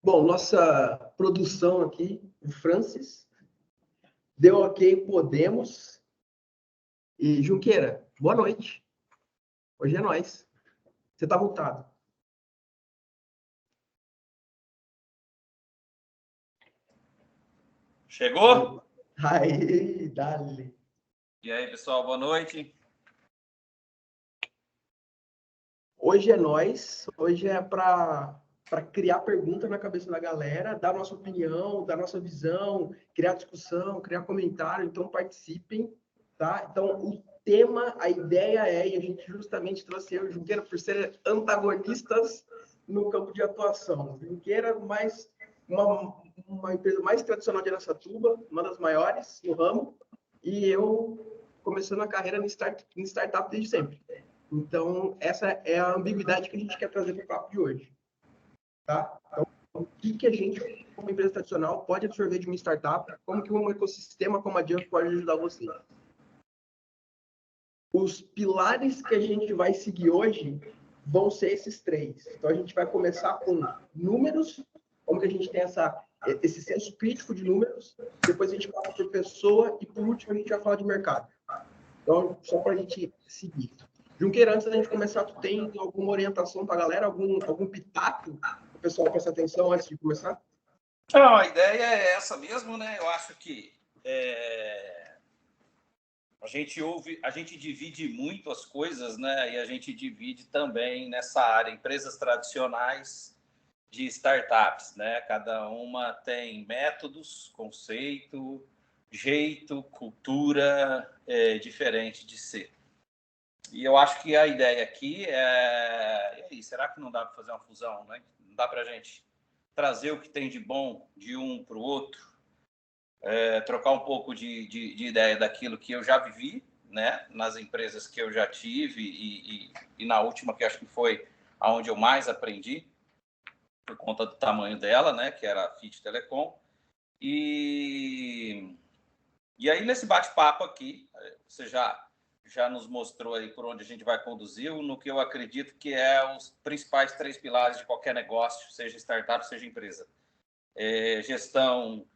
Bom, nossa produção aqui, o Francis, deu ok, podemos. E, Junqueira, boa noite. Hoje é nóis. Você tá multado. Chegou? Aí, dale. E aí, pessoal, boa noite. Hoje é nóis. Hoje é para criar pergunta na cabeça da galera, dar nossa opinião, dar nossa visão, criar discussão, criar comentário. Então, participem, tá? Então, o tema, a ideia é, e a gente justamente trouxe eu e o Junqueira por ser antagonistas no campo de atuação. Junqueira, mais uma empresa mais tradicional de Araçatuba, uma das maiores no ramo, e eu começando a carreira em startup desde sempre. Então, essa é a ambiguidade que a gente quer trazer para o papo de hoje. Tá? Então, o que a gente, como empresa tradicional, pode absorver de uma startup? Como que um ecossistema como a Jump pode ajudar você? Os pilares que a gente vai seguir hoje vão ser esses três. Então, a gente vai começar com números, como que a gente tem esse senso crítico de números, depois a gente passa por pessoa e, por último, a gente vai falar de mercado. Então, só para a gente seguir. Junqueira, antes da gente começar, tu tem alguma orientação para a galera? Algum pitaco para o pessoal prestar atenção antes de começar? Não, a ideia é essa mesmo, né? Eu acho que a gente divide muito as coisas, né? E a gente divide também nessa área empresas tradicionais de startups, né? Cada uma tem métodos, conceito, jeito, cultura diferente de ser. E eu acho que a ideia aqui é... E aí, será que não dá para fazer uma fusão, né? Não dá para a gente trazer o que tem de bom de um para o outro, trocar um pouco de ideia daquilo que eu já vivi, né? Nas empresas que eu já tive e na última, que acho que foi aonde eu mais aprendi, por conta do tamanho dela, né? Que era a Fit Telecom. E aí, nesse bate-papo aqui, você já nos mostrou aí por onde a gente vai conduzir, no que eu acredito que é os principais 3 pilares de qualquer negócio, seja startup, seja empresa. Gestão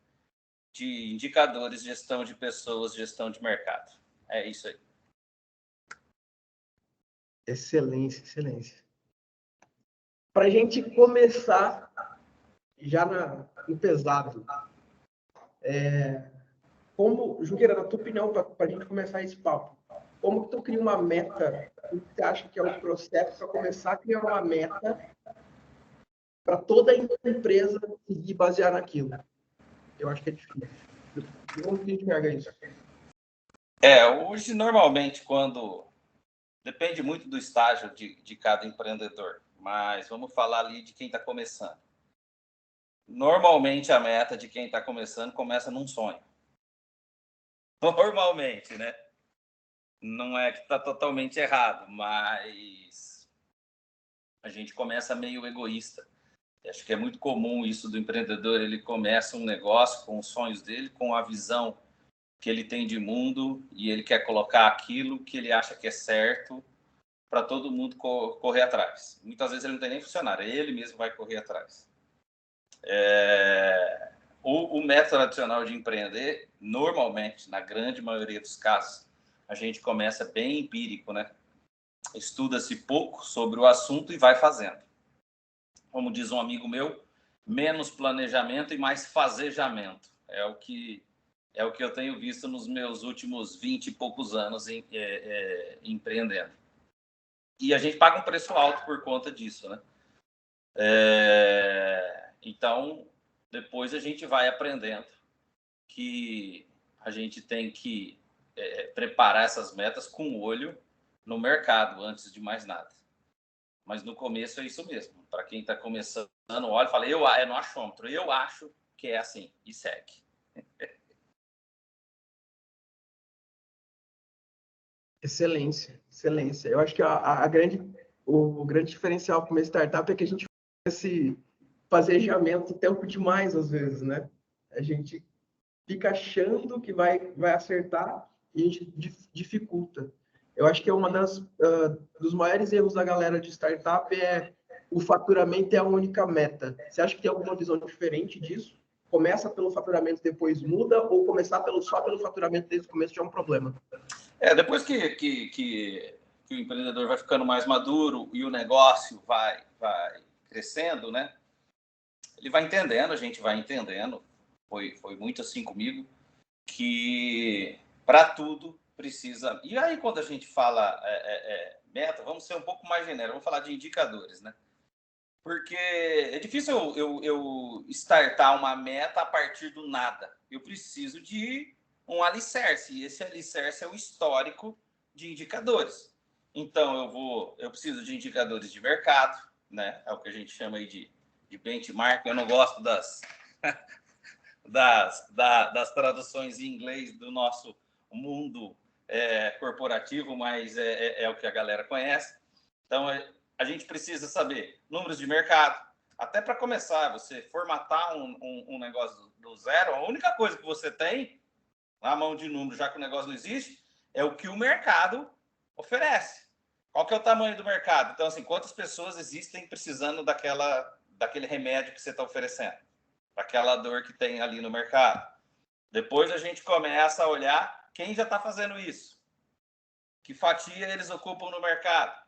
de indicadores, gestão de pessoas, gestão de mercado. É isso aí. Excelência, excelência. Para a gente começar já no pesado, como, Junqueira, na tua opinião, para a gente começar esse papo, como que tu cria uma meta? O que você acha que é o processo para começar a criar uma meta para toda a empresa conseguir basear naquilo? Eu acho que é difícil. Como que a gente enxerga isso? Hoje, normalmente, depende muito do estágio de cada empreendedor, mas vamos falar ali de quem está começando. Normalmente, a meta de quem está começando começa num sonho. Normalmente, né? Não é que está totalmente errado, mas a gente começa meio egoísta. Acho que é muito comum isso do empreendedor. Ele começa um negócio com os sonhos dele, com a visão que ele tem de mundo, e ele quer colocar aquilo que ele acha que é certo para todo mundo correr atrás. Muitas vezes ele não tem nem funcionário, ele mesmo vai correr atrás. O método tradicional de empreender, normalmente, na grande maioria dos casos, a gente começa bem empírico, né? Estuda-se pouco sobre o assunto e vai fazendo. Como diz um amigo meu, menos planejamento e mais fazejamento. É o que eu tenho visto nos meus últimos 20 e poucos anos empreendendo. E a gente paga um preço alto por conta disso, né? Então, depois a gente vai aprendendo que a gente tem que preparar essas metas com o olho no mercado, antes de mais nada. Mas no começo é isso mesmo. Para quem está começando, olha e fala, é no achômetro, eu acho que é assim, e segue. Excelência, excelência. Eu acho que o grande diferencial para uma startup é que a gente faz esse fazejamento tempo demais, às vezes, né? A gente fica achando que vai acertar e a gente dificulta. Eu acho que é uma dos maiores erros da galera de startup é o faturamento é a única meta. Você acha que tem alguma visão diferente disso? Começa pelo faturamento, depois muda, ou começar só pelo faturamento desde o começo já é um problema? Depois que o empreendedor vai ficando mais maduro e o negócio vai crescendo, né? Ele vai entendendo, a gente vai entendendo, foi muito assim comigo, que para tudo precisa... E aí, quando a gente fala meta, vamos ser um pouco mais genérico, vamos falar de indicadores, né? Porque é difícil eu startar uma meta a partir do nada. Eu preciso de um alicerce, e esse alicerce é o histórico de indicadores. Então, eu preciso de indicadores de mercado, né? É o que a gente chama aí de benchmark. Eu não gosto das traduções em inglês do nosso mundo corporativo, mas é o que a galera conhece. Então, a gente precisa saber números de mercado. Até para começar, você formatar um negócio do zero, a única coisa que você tem na mão de número, já que o negócio não existe, é o que o mercado oferece. Qual que é o tamanho do mercado? Então, assim, quantas pessoas existem precisando daquele remédio que você está oferecendo? Daquela dor que tem ali no mercado. Depois a gente começa a olhar quem já está fazendo isso. Que fatia eles ocupam no mercado.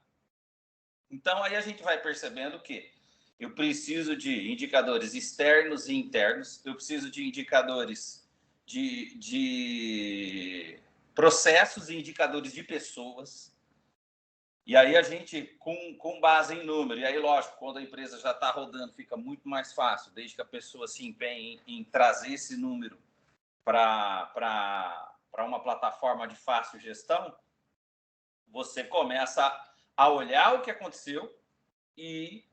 Então, aí a gente vai percebendo que eu preciso de indicadores externos e internos, eu preciso de indicadores de processos e indicadores de pessoas. E aí a gente, com base em número, e aí, lógico, quando a empresa já está rodando, fica muito mais fácil, desde que a pessoa se empenhe em trazer esse número para uma plataforma de fácil gestão, você começa a olhar o que aconteceu e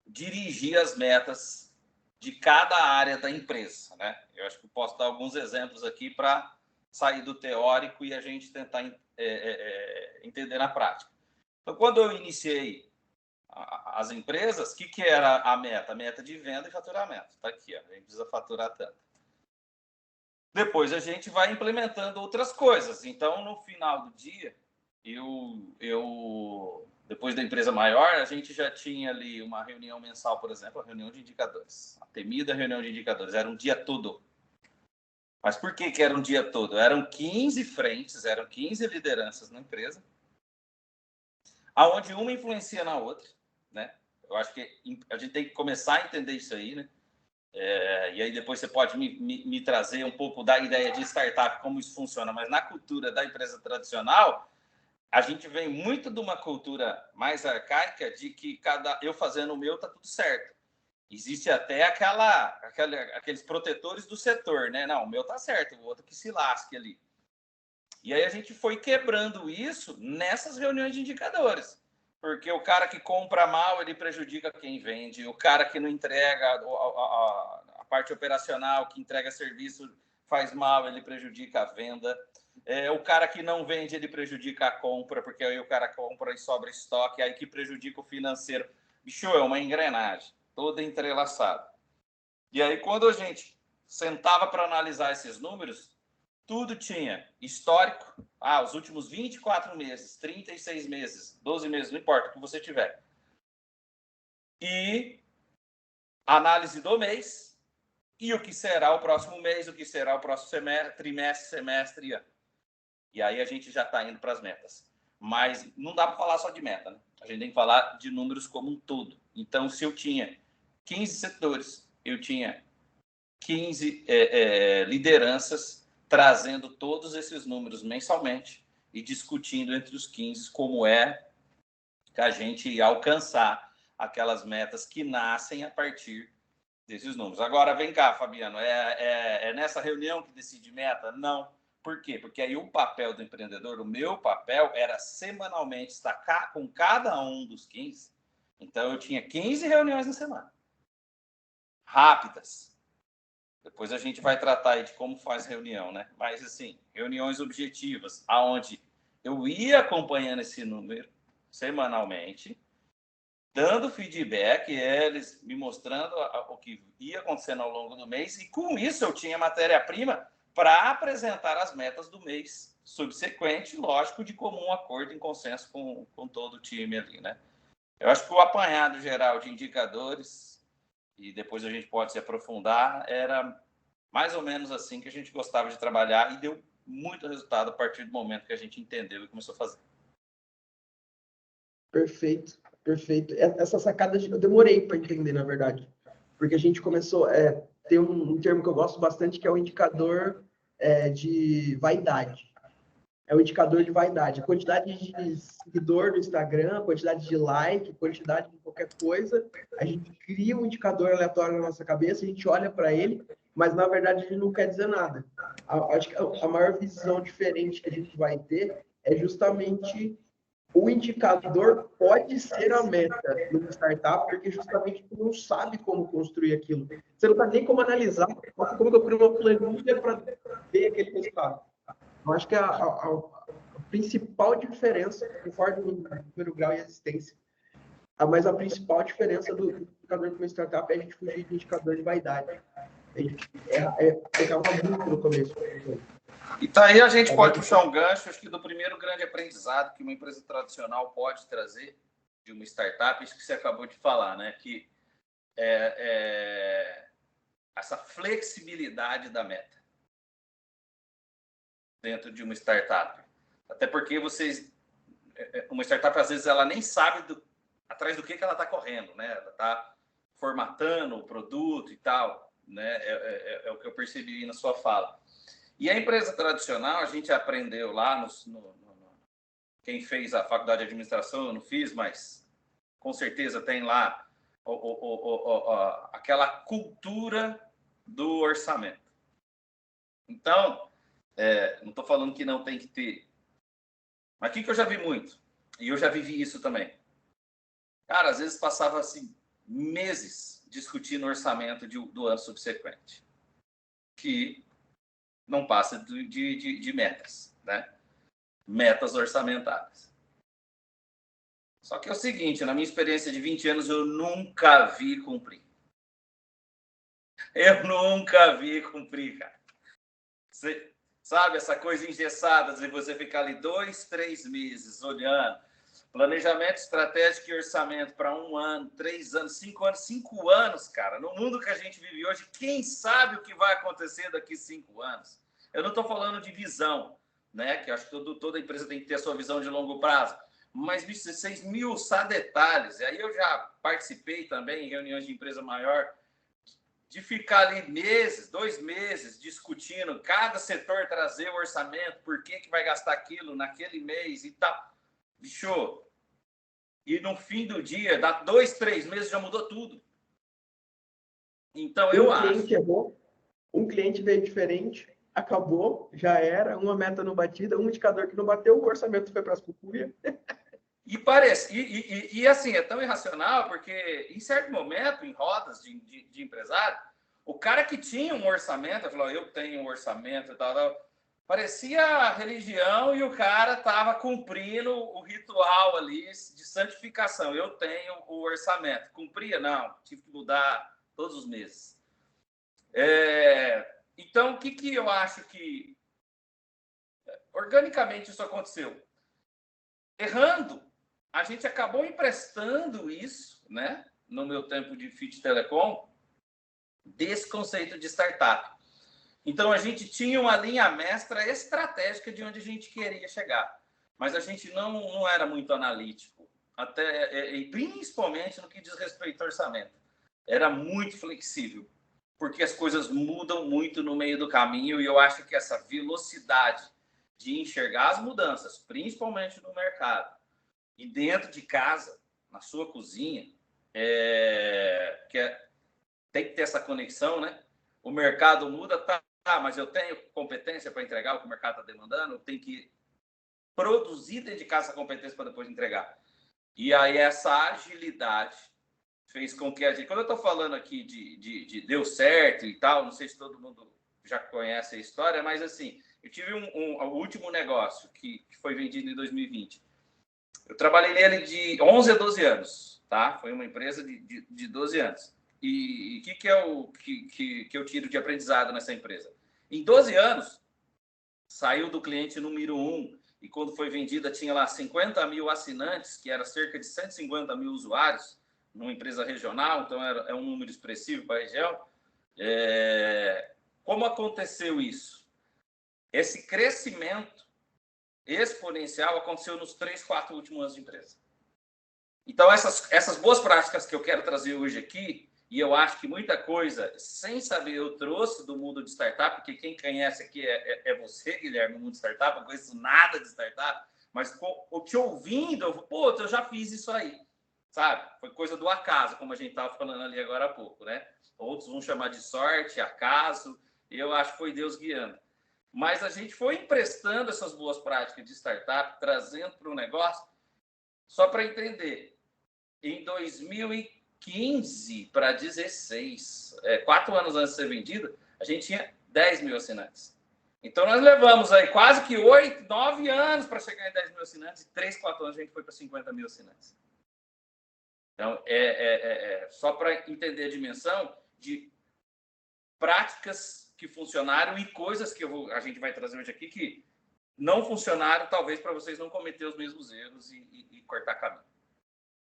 dirigir as metas de cada área da empresa, né? Eu acho que eu posso dar alguns exemplos aqui para sair do teórico e a gente tentar entender na prática. Então, quando eu iniciei as empresas, o que era a meta? A meta de venda e faturamento. Está aqui, ó, a gente precisa faturar tanto. Depois a gente vai implementando outras coisas. Então, no final do dia, depois da empresa maior, a gente já tinha ali uma reunião mensal, por exemplo, a reunião de indicadores. A temida reunião de indicadores. Era um dia todo. Mas por que era um dia todo? Eram 15 frentes, eram 15 lideranças na empresa, aonde uma influencia na outra, né? Eu acho que a gente tem que começar a entender isso aí, né? E aí depois você pode me trazer um pouco da ideia de startup, como isso funciona, mas na cultura da empresa tradicional, a gente vem muito de uma cultura mais arcaica de que eu fazendo o meu tá tudo certo. Existe até aqueles protetores do setor, né? Não, o meu tá certo, o outro que se lasque ali. E aí a gente foi quebrando isso nessas reuniões de indicadores. Porque o cara que compra mal, ele prejudica quem vende. O cara que não entrega a parte operacional, que entrega serviço, faz mal, ele prejudica a venda. O cara que não vende, ele prejudica a compra, porque aí o cara compra e sobra estoque, aí que prejudica o financeiro. Bicho, é uma engrenagem, toda entrelaçada. E aí, quando a gente sentava para analisar esses números, tudo tinha histórico, os últimos 24 meses, 36 meses, 12 meses, não importa o que você tiver. E análise do mês, e o que será o próximo mês, o que será o próximo trimestre, semestre e ano. E aí a gente já está indo para as metas. Mas não dá para falar só de meta, né? A gente tem que falar de números como um todo. Então, se eu tinha 15 setores, eu tinha 15 lideranças trazendo todos esses números mensalmente e discutindo entre os 15 como é que a gente ia alcançar aquelas metas que nascem a partir desses números. Agora, vem cá, Fabiano, é nessa reunião que decide meta? Não. Por quê? Porque aí o papel do empreendedor, o meu papel era semanalmente estar com cada um dos 15. Então, eu tinha 15 reuniões na semana. Rápidas. Depois a gente vai tratar aí de como faz reunião, né? Mas, assim, reuniões objetivas, aonde eu ia acompanhando esse número semanalmente, dando feedback, eles me mostrando o que ia acontecendo ao longo do mês, e com isso eu tinha matéria-prima para apresentar as metas do mês subsequente, lógico, de comum acordo, em consenso com todo o time ali, né? Eu acho que o apanhado geral de indicadores, e depois a gente pode se aprofundar, era mais ou menos assim que a gente gostava de trabalhar e deu muito resultado a partir do momento que a gente entendeu e começou a fazer. Perfeito, perfeito. Essa sacada eu demorei para entender, na verdade, porque a gente começou ter um termo que eu gosto bastante, que é o indicador de vaidade. É o indicador de vaidade. A quantidade de seguidor no Instagram, quantidade de like, quantidade de qualquer coisa, a gente cria um indicador aleatório na nossa cabeça, a gente olha para ele, mas na verdade ele não quer dizer nada. Acho que a maior visão diferente que a gente vai ter é justamente o indicador pode ser a meta numa startup, porque justamente tu não sabe como construir aquilo. Você não sabe nem como analisar, como eu crio uma planilha para ver aquele resultado. Eu acho que a principal diferença, concordo no primeiro grau e existência, mas a principal diferença do indicador de uma startup é a gente fugir de indicador de vaidade. A gente pecava muito no começo. E tá aí, a gente pode puxar um gancho, acho que do primeiro grande aprendizado que uma empresa tradicional pode trazer de uma startup, isso que você acabou de falar, né? Que essa flexibilidade da meta dentro de uma startup. Até porque uma startup, às vezes, ela nem sabe atrás do que ela está correndo, né? Ela está formatando o produto e tal, né? É o que eu percebi na sua fala. E a empresa tradicional, a gente aprendeu lá, quem fez a faculdade de administração, eu não fiz, mas com certeza tem lá aquela cultura do orçamento. Então, não estou falando que não tem que ter, mas o que eu já vi muito, e eu já vivi isso também. Cara, às vezes passava assim, meses discutindo o orçamento do ano subsequente, que não passa de metas, né? Metas orçamentárias. Só que é o seguinte, na minha experiência de 20 anos, eu nunca vi cumprir. Eu nunca vi cumprir, cara. Você sabe, essa coisa engessada de você ficar ali 2, 3 meses olhando, planejamento estratégico e orçamento para 1 ano, 3 anos, 5 anos, 5 anos, cara. No mundo que a gente vive hoje, quem sabe o que vai acontecer daqui 5 anos? Eu não estou falando de visão, né? Que eu acho que toda empresa tem que ter a sua visão de longo prazo. Mas você esmiuçar detalhes. E aí eu já participei também em reuniões de empresa maior, de ficar ali meses, 2 meses, discutindo cada setor trazer o orçamento, por que vai gastar aquilo naquele mês e tal. Bicho, e no fim do dia, dá 2, 3 meses, já mudou tudo. Então, eu acho... Errou, um cliente veio diferente, acabou, já era, uma meta não batida, um indicador que não bateu, o orçamento foi para as cucuias. E parece, e assim, é tão irracional, porque em certo momento, em rodas de empresário, o cara que tinha um orçamento, falou, eu tenho um orçamento e tal, parecia religião e o cara estava cumprindo o ritual ali de santificação. Eu tenho o orçamento. Cumpria? Não, tive que mudar todos os meses. Então, o que eu acho que organicamente isso aconteceu? Errando. A gente acabou emprestando isso, né, no meu tempo de Fit Telecom, desse conceito de startup. Então, a gente tinha uma linha mestra estratégica de onde a gente queria chegar, mas a gente não era muito analítico, e principalmente no que diz respeito ao orçamento. Era muito flexível, porque as coisas mudam muito no meio do caminho, e eu acho que essa velocidade de enxergar as mudanças, principalmente no mercado, e dentro de casa, na sua cozinha, tem que ter essa conexão, né? O mercado muda, tá, mas eu tenho competência para entregar o que o mercado está demandando, eu tenho que produzir dentro de casa essa competência para depois entregar. E aí essa agilidade fez com que a gente... Quando eu estou falando aqui de deu certo e tal, não sei se todo mundo já conhece a história, mas assim, eu tive o último negócio que foi vendido em 2020. Eu trabalhei nele de 11 a 12 anos, tá? Foi uma empresa de 12 anos. E o que é o que eu tiro de aprendizado nessa empresa? Em 12 anos, saiu do cliente número 1 e quando foi vendida tinha lá 50 mil assinantes, que era cerca de 150 mil usuários, numa empresa regional, então é um número expressivo para a região. Como aconteceu isso? Esse crescimento exponencial aconteceu nos 3, 4 últimos anos de empresa. Então, essas boas práticas que eu quero trazer hoje aqui, e eu acho que muita coisa, sem saber, eu trouxe do mundo de startup, porque quem conhece aqui é você, Guilherme, no mundo de startup, eu não conheço nada de startup, mas te ouvindo, eu já fiz isso aí, sabe? Foi coisa do acaso, como a gente estava falando ali agora há pouco, né? Outros vão chamar de sorte, acaso, eu acho que foi Deus guiando. Mas a gente foi emprestando essas boas práticas de startup, trazendo para o negócio, só para entender. Em 2015 para 16, 4 anos antes de ser vendida, a gente tinha 10 mil assinantes. Então, nós levamos aí quase que 8, 9 anos para chegar em 10 mil assinantes, e 3, 4 anos a gente foi para 50 mil assinantes. Então, só para entender a dimensão de práticas que funcionaram e coisas que a gente vai trazer hoje aqui que não funcionaram, talvez para vocês não cometer os mesmos erros e cortar caminho.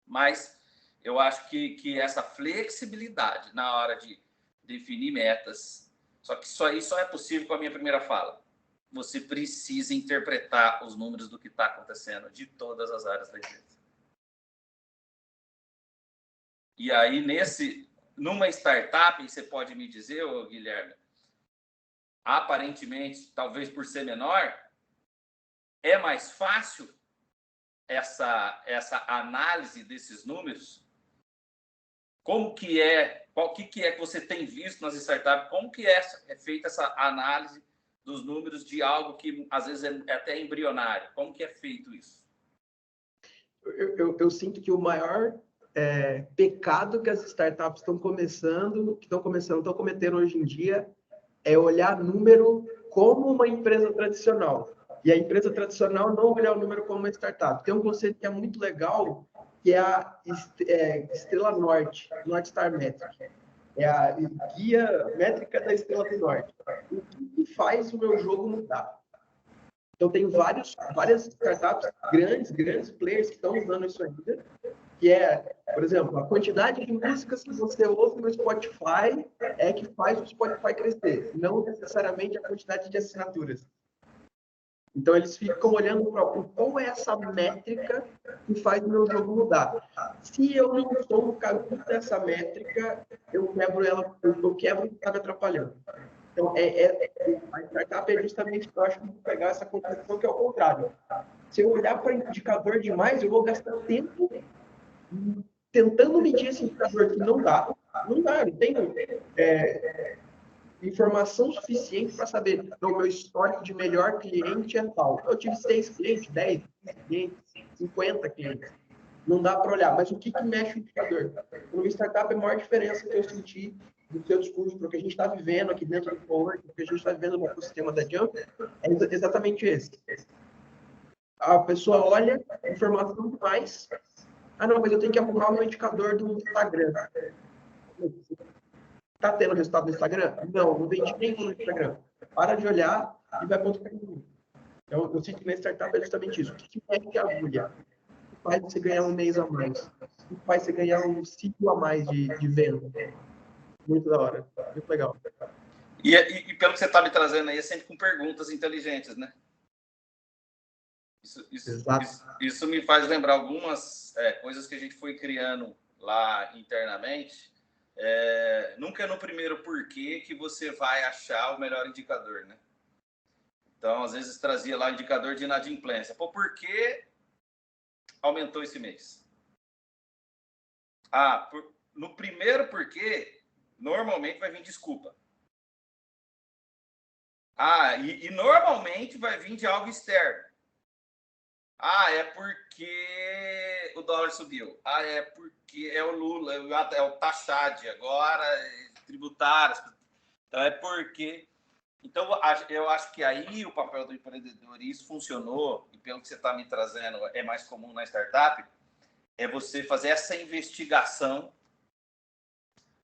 Mas eu acho que essa flexibilidade na hora de definir metas, só que isso aí só é possível com a minha primeira fala. Você precisa interpretar os números do que está acontecendo de todas as áreas da empresa. E aí, numa startup, você pode me dizer, Guilherme, aparentemente, talvez por ser menor, é mais fácil essa análise desses números? Como que é, que é que você tem visto nas startups? Como que é feita essa análise dos números de algo que às vezes é até embrionário? Como que é feito isso? Eu sinto que o maior pecado que as startups estão cometendo hoje em dia é olhar número como uma empresa tradicional. E a empresa tradicional não olhar o número como uma startup. Tem um conceito que é muito legal, que é a Estrela Norte, North Star Metric. É a guia métrica da Estrela do Norte. O que faz o meu jogo mudar? Então, tem várias startups, grandes players que estão usando isso ainda, que é, por exemplo, a quantidade de músicas que você ouve no Spotify é que faz o Spotify crescer, não necessariamente a quantidade de assinaturas. Então, eles ficam olhando para qual é essa métrica que faz o meu jogo mudar. Se eu não estou no caminho dessa métrica, eu quebro ela, eu quebro o que está me atrapalhando. Então, a startup é justamente, eu acho que vou pegar essa concepção que é o contrário. Se eu olhar para indicador demais, eu vou gastar tempo tentando medir esse indicador que não dá, não tenho informação suficiente para saber, não, meu histórico de melhor cliente é tal. Eu tive 6 clientes, 10 clientes, 50 clientes. Não dá para olhar, mas o que mexe o indicador? No startup, a maior diferença que eu senti do seu discurso para o que a gente está vivendo aqui dentro do Cowork, o que a gente está vivendo no ecossistema da Jump, é exatamente esse. A pessoa olha informação demais. Ah, não, mas eu tenho que arrumar o meu indicador do Instagram. Está tendo resultado no Instagram? Não vendi nenhum no Instagram. Para de olhar e vai para outro caminho. Então, eu sinto que na startup é justamente isso. O que mexe a agulha? O que faz você ganhar um mês a mais? O que faz você ganhar um ciclo a mais de venda? Muito da hora. Muito legal. E pelo que você está me trazendo aí, é sempre com perguntas inteligentes, né? Isso me faz lembrar algumas coisas que a gente foi criando lá internamente. Nunca é no primeiro porquê que você vai achar o melhor indicador, né? Então, às vezes, trazia lá o indicador de inadimplência. Pô, por que aumentou esse mês? No primeiro porquê, normalmente vai vir desculpa. E normalmente vai vir de algo externo. É porque o dólar subiu. É porque é o Lula, é o Taxade agora, tributários. Então, é porque... Então, eu acho que aí o papel do empreendedor, e isso funcionou, e pelo que você está me trazendo, é mais comum na startup, é você fazer essa investigação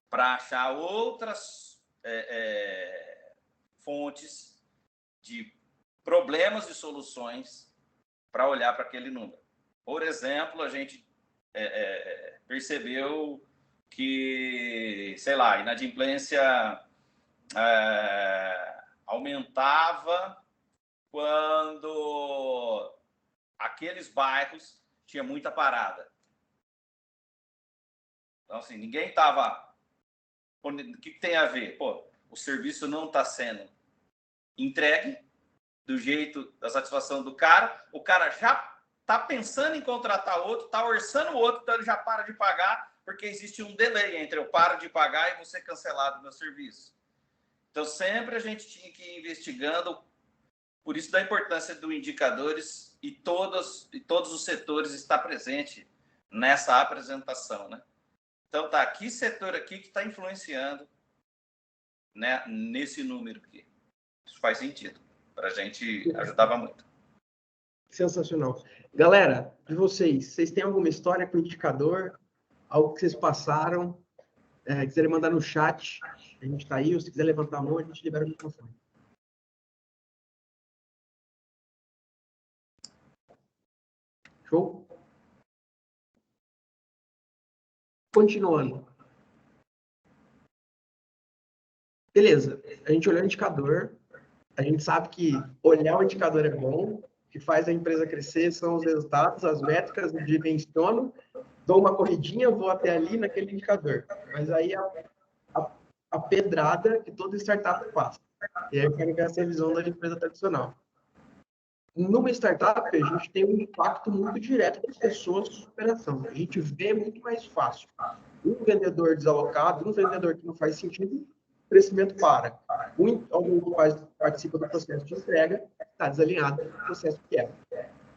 para achar outras fontes de problemas e soluções para olhar para aquele número. Por exemplo, a gente percebeu que, sei lá, a inadimplência aumentava quando aqueles bairros tinha muita parada. Então, assim, ninguém estava... O que tem a ver? Pô, o serviço não está sendo entregue do jeito, da satisfação do cara, o cara já está pensando em contratar outro, está orçando o outro, então ele já para de pagar, porque existe um delay entre eu paro de pagar e você cancelar do meu serviço. Então, sempre a gente tinha que ir investigando, por isso da importância do indicadores e todos os setores estar presente nessa apresentação, né? Então, tá, que setor aqui que está influenciando, né, nesse número aqui? Isso faz sentido. Para a gente, ajudava muito. Sensacional. Galera, de vocês têm alguma história com indicador? Algo que vocês passaram? Quiserem mandar no chat, a gente está aí. Ou se quiser levantar a mão, a gente libera o microfone. Show? Continuando. Beleza, a gente olhou o indicador, a gente sabe que olhar o indicador é bom, o que faz a empresa crescer são os resultados, as métricas, eu dimensiono, dou uma corridinha, vou até ali naquele indicador. Mas aí a pedrada que toda startup passa. E aí eu quero ver essa visão da empresa tradicional. Numa startup, a gente tem um impacto muito direto das pessoas de operação. A gente vê muito mais fácil. Um vendedor desalocado, um vendedor que não faz sentido, o crescimento para. Alguém que participa do processo de entrega está desalinhado do processo que é.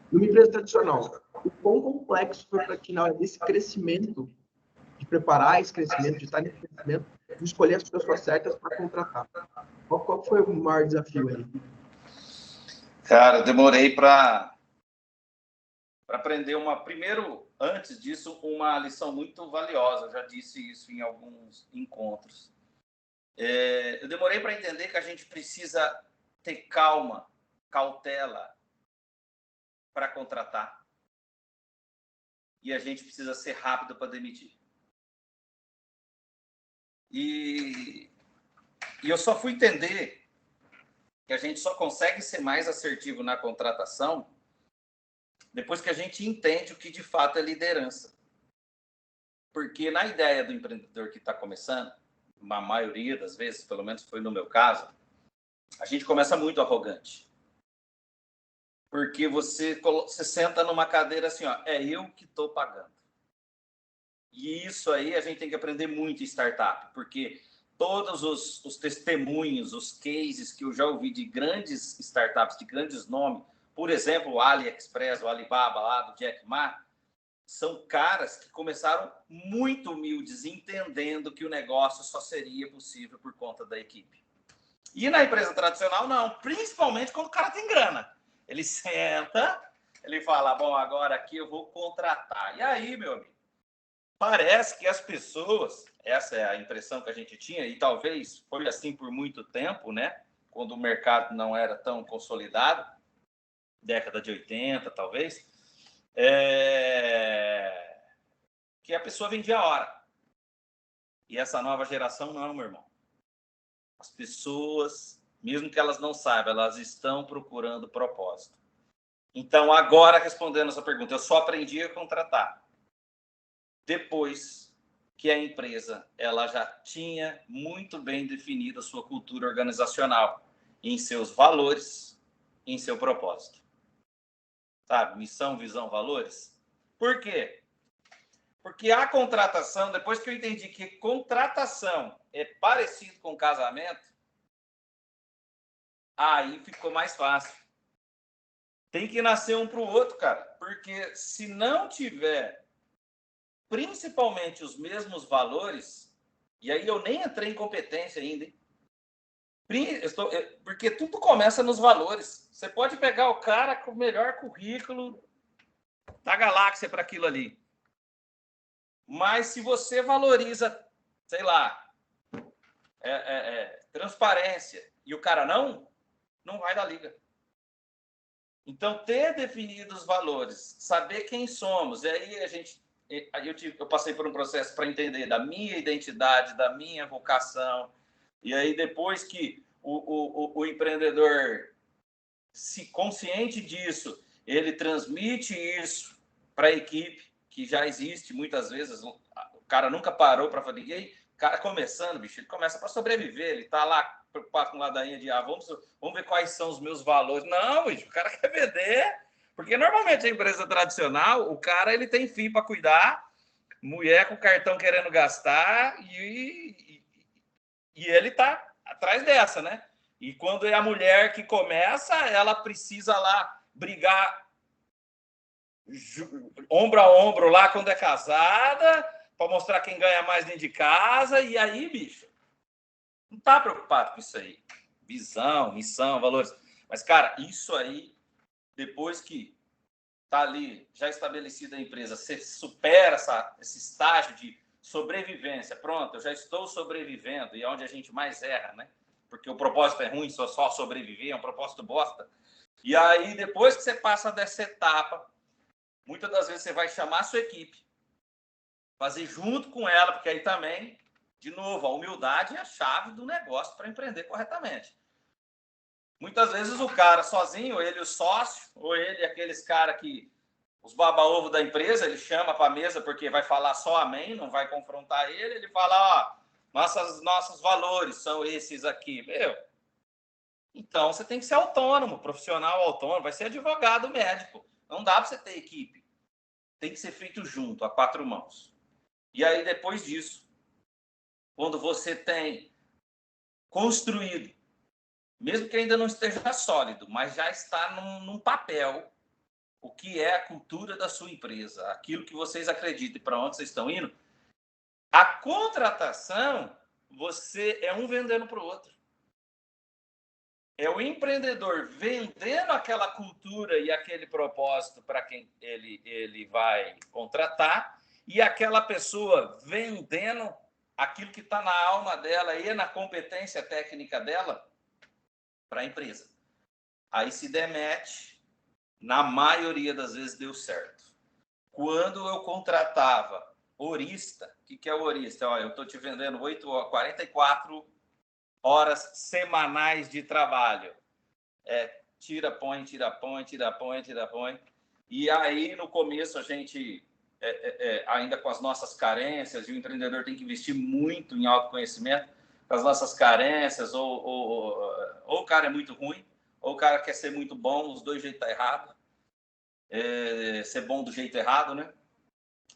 Numa empresa tradicional, o quão complexo foi para que na hora desse crescimento, de preparar esse crescimento, de estar nesse crescimento, de escolher as pessoas certas para contratar? Qual foi o maior desafio aí? Cara, eu demorei para aprender primeiro, antes disso, uma lição muito valiosa. Eu já disse isso em alguns encontros. Eu demorei para entender que a gente precisa ter calma, cautela para contratar. E a gente precisa ser rápido para demitir. E eu só fui entender que a gente só consegue ser mais assertivo na contratação depois que a gente entende o que de fato é liderança. Porque na ideia do empreendedor que está começando, a maioria das vezes, pelo menos foi no meu caso, a gente começa muito arrogante. Porque você senta numa cadeira assim, ó, é eu que estou pagando. E isso aí a gente tem que aprender muito em startup, porque todos os testemunhos, os cases que eu já ouvi de grandes startups, de grandes nomes, por exemplo, o AliExpress, o Alibaba lá do Jack Ma, são caras que começaram muito humildes, entendendo que o negócio só seria possível por conta da equipe. E na empresa tradicional, não. Principalmente quando o cara tem grana. Ele senta, ele fala, bom, agora aqui eu vou contratar. E aí, meu amigo, parece que as pessoas, essa é a impressão que a gente tinha, e talvez foi assim por muito tempo, né? Quando o mercado não era tão consolidado, década de 80, talvez, que a pessoa vendia a hora. E essa nova geração não, meu irmão. As pessoas, mesmo que elas não saibam, elas estão procurando propósito. Então, agora, respondendo essa pergunta, eu só aprendi a contratar depois que a empresa ela já tinha muito bem definida a sua cultura organizacional, em seus valores, em seu propósito. Sabe? Missão, visão, valores. Por quê? Porque a contratação, depois que eu entendi que contratação é parecido com casamento, aí ficou mais fácil. Tem que nascer um para o outro, cara. Porque se não tiver principalmente os mesmos valores, e aí eu nem entrei em competência ainda, hein? Porque tudo começa nos valores. Você pode pegar o cara com o melhor currículo da galáxia para aquilo ali. Mas se você valoriza, sei lá, transparência, e o cara não vai dar liga. Então, ter definido os valores, saber quem somos, e aí eu passei por um processo para entender da minha identidade, da minha vocação, e aí depois que o empreendedor se consciente disso, ele transmite isso para a equipe, que já existe muitas vezes, o cara nunca parou para fazer ninguém, o cara começando, bicho, ele começa para sobreviver, ele está lá preocupado com ladainha de vamos ver quais são os meus valores. Não, bicho, o cara quer vender, porque normalmente a empresa tradicional, o cara ele tem filho para cuidar, mulher com cartão querendo gastar e ele está atrás dessa, né? E quando é a mulher que começa, ela precisa lá brigar ombro a ombro lá quando é casada, para mostrar quem ganha mais dentro de casa, e aí, bicho, não tá preocupado com isso aí. Visão, missão, valores. Mas, cara, isso aí, depois que tá ali já estabelecida a empresa, você supera esse estágio de sobrevivência. Pronto, eu já estou sobrevivendo, e é onde a gente mais erra, né? Porque o propósito é ruim, só sobreviver, é um propósito bosta. E aí, depois que você passa dessa etapa, muitas das vezes você vai chamar a sua equipe, fazer junto com ela, porque aí também, de novo, a humildade é a chave do negócio para empreender corretamente. Muitas vezes o cara sozinho, ele o sócio, ou ele aqueles caras que os baba-ovo da empresa, ele chama para a mesa porque vai falar só amém, não vai confrontar ele, ele fala, nossos valores são esses aqui. Meu, então você tem que ser autônomo, profissional autônomo, vai ser advogado médico. Não dá para você ter equipe. Tem que ser feito junto, a 4 mãos. E aí, depois disso, quando você tem construído, mesmo que ainda não esteja sólido, mas já está num papel, o que é a cultura da sua empresa, aquilo que vocês acreditam e para onde vocês estão indo, a contratação, você é um vendendo para o outro. É o empreendedor vendendo aquela cultura e aquele propósito para quem ele vai contratar, e aquela pessoa vendendo aquilo que está na alma dela e na competência técnica dela para a empresa. Aí se demete, na maioria das vezes deu certo. Quando eu contratava horista, o que é o horista? Olha, eu estou te vendendo 44 horas semanais de trabalho. Tira, põe. E aí, no começo, a gente, ainda com as nossas carências, e o empreendedor tem que investir muito em autoconhecimento, com as nossas carências, ou o cara é muito ruim, ou o cara quer ser muito bom, os dois jeitos tá errado. Ser bom do jeito errado, né?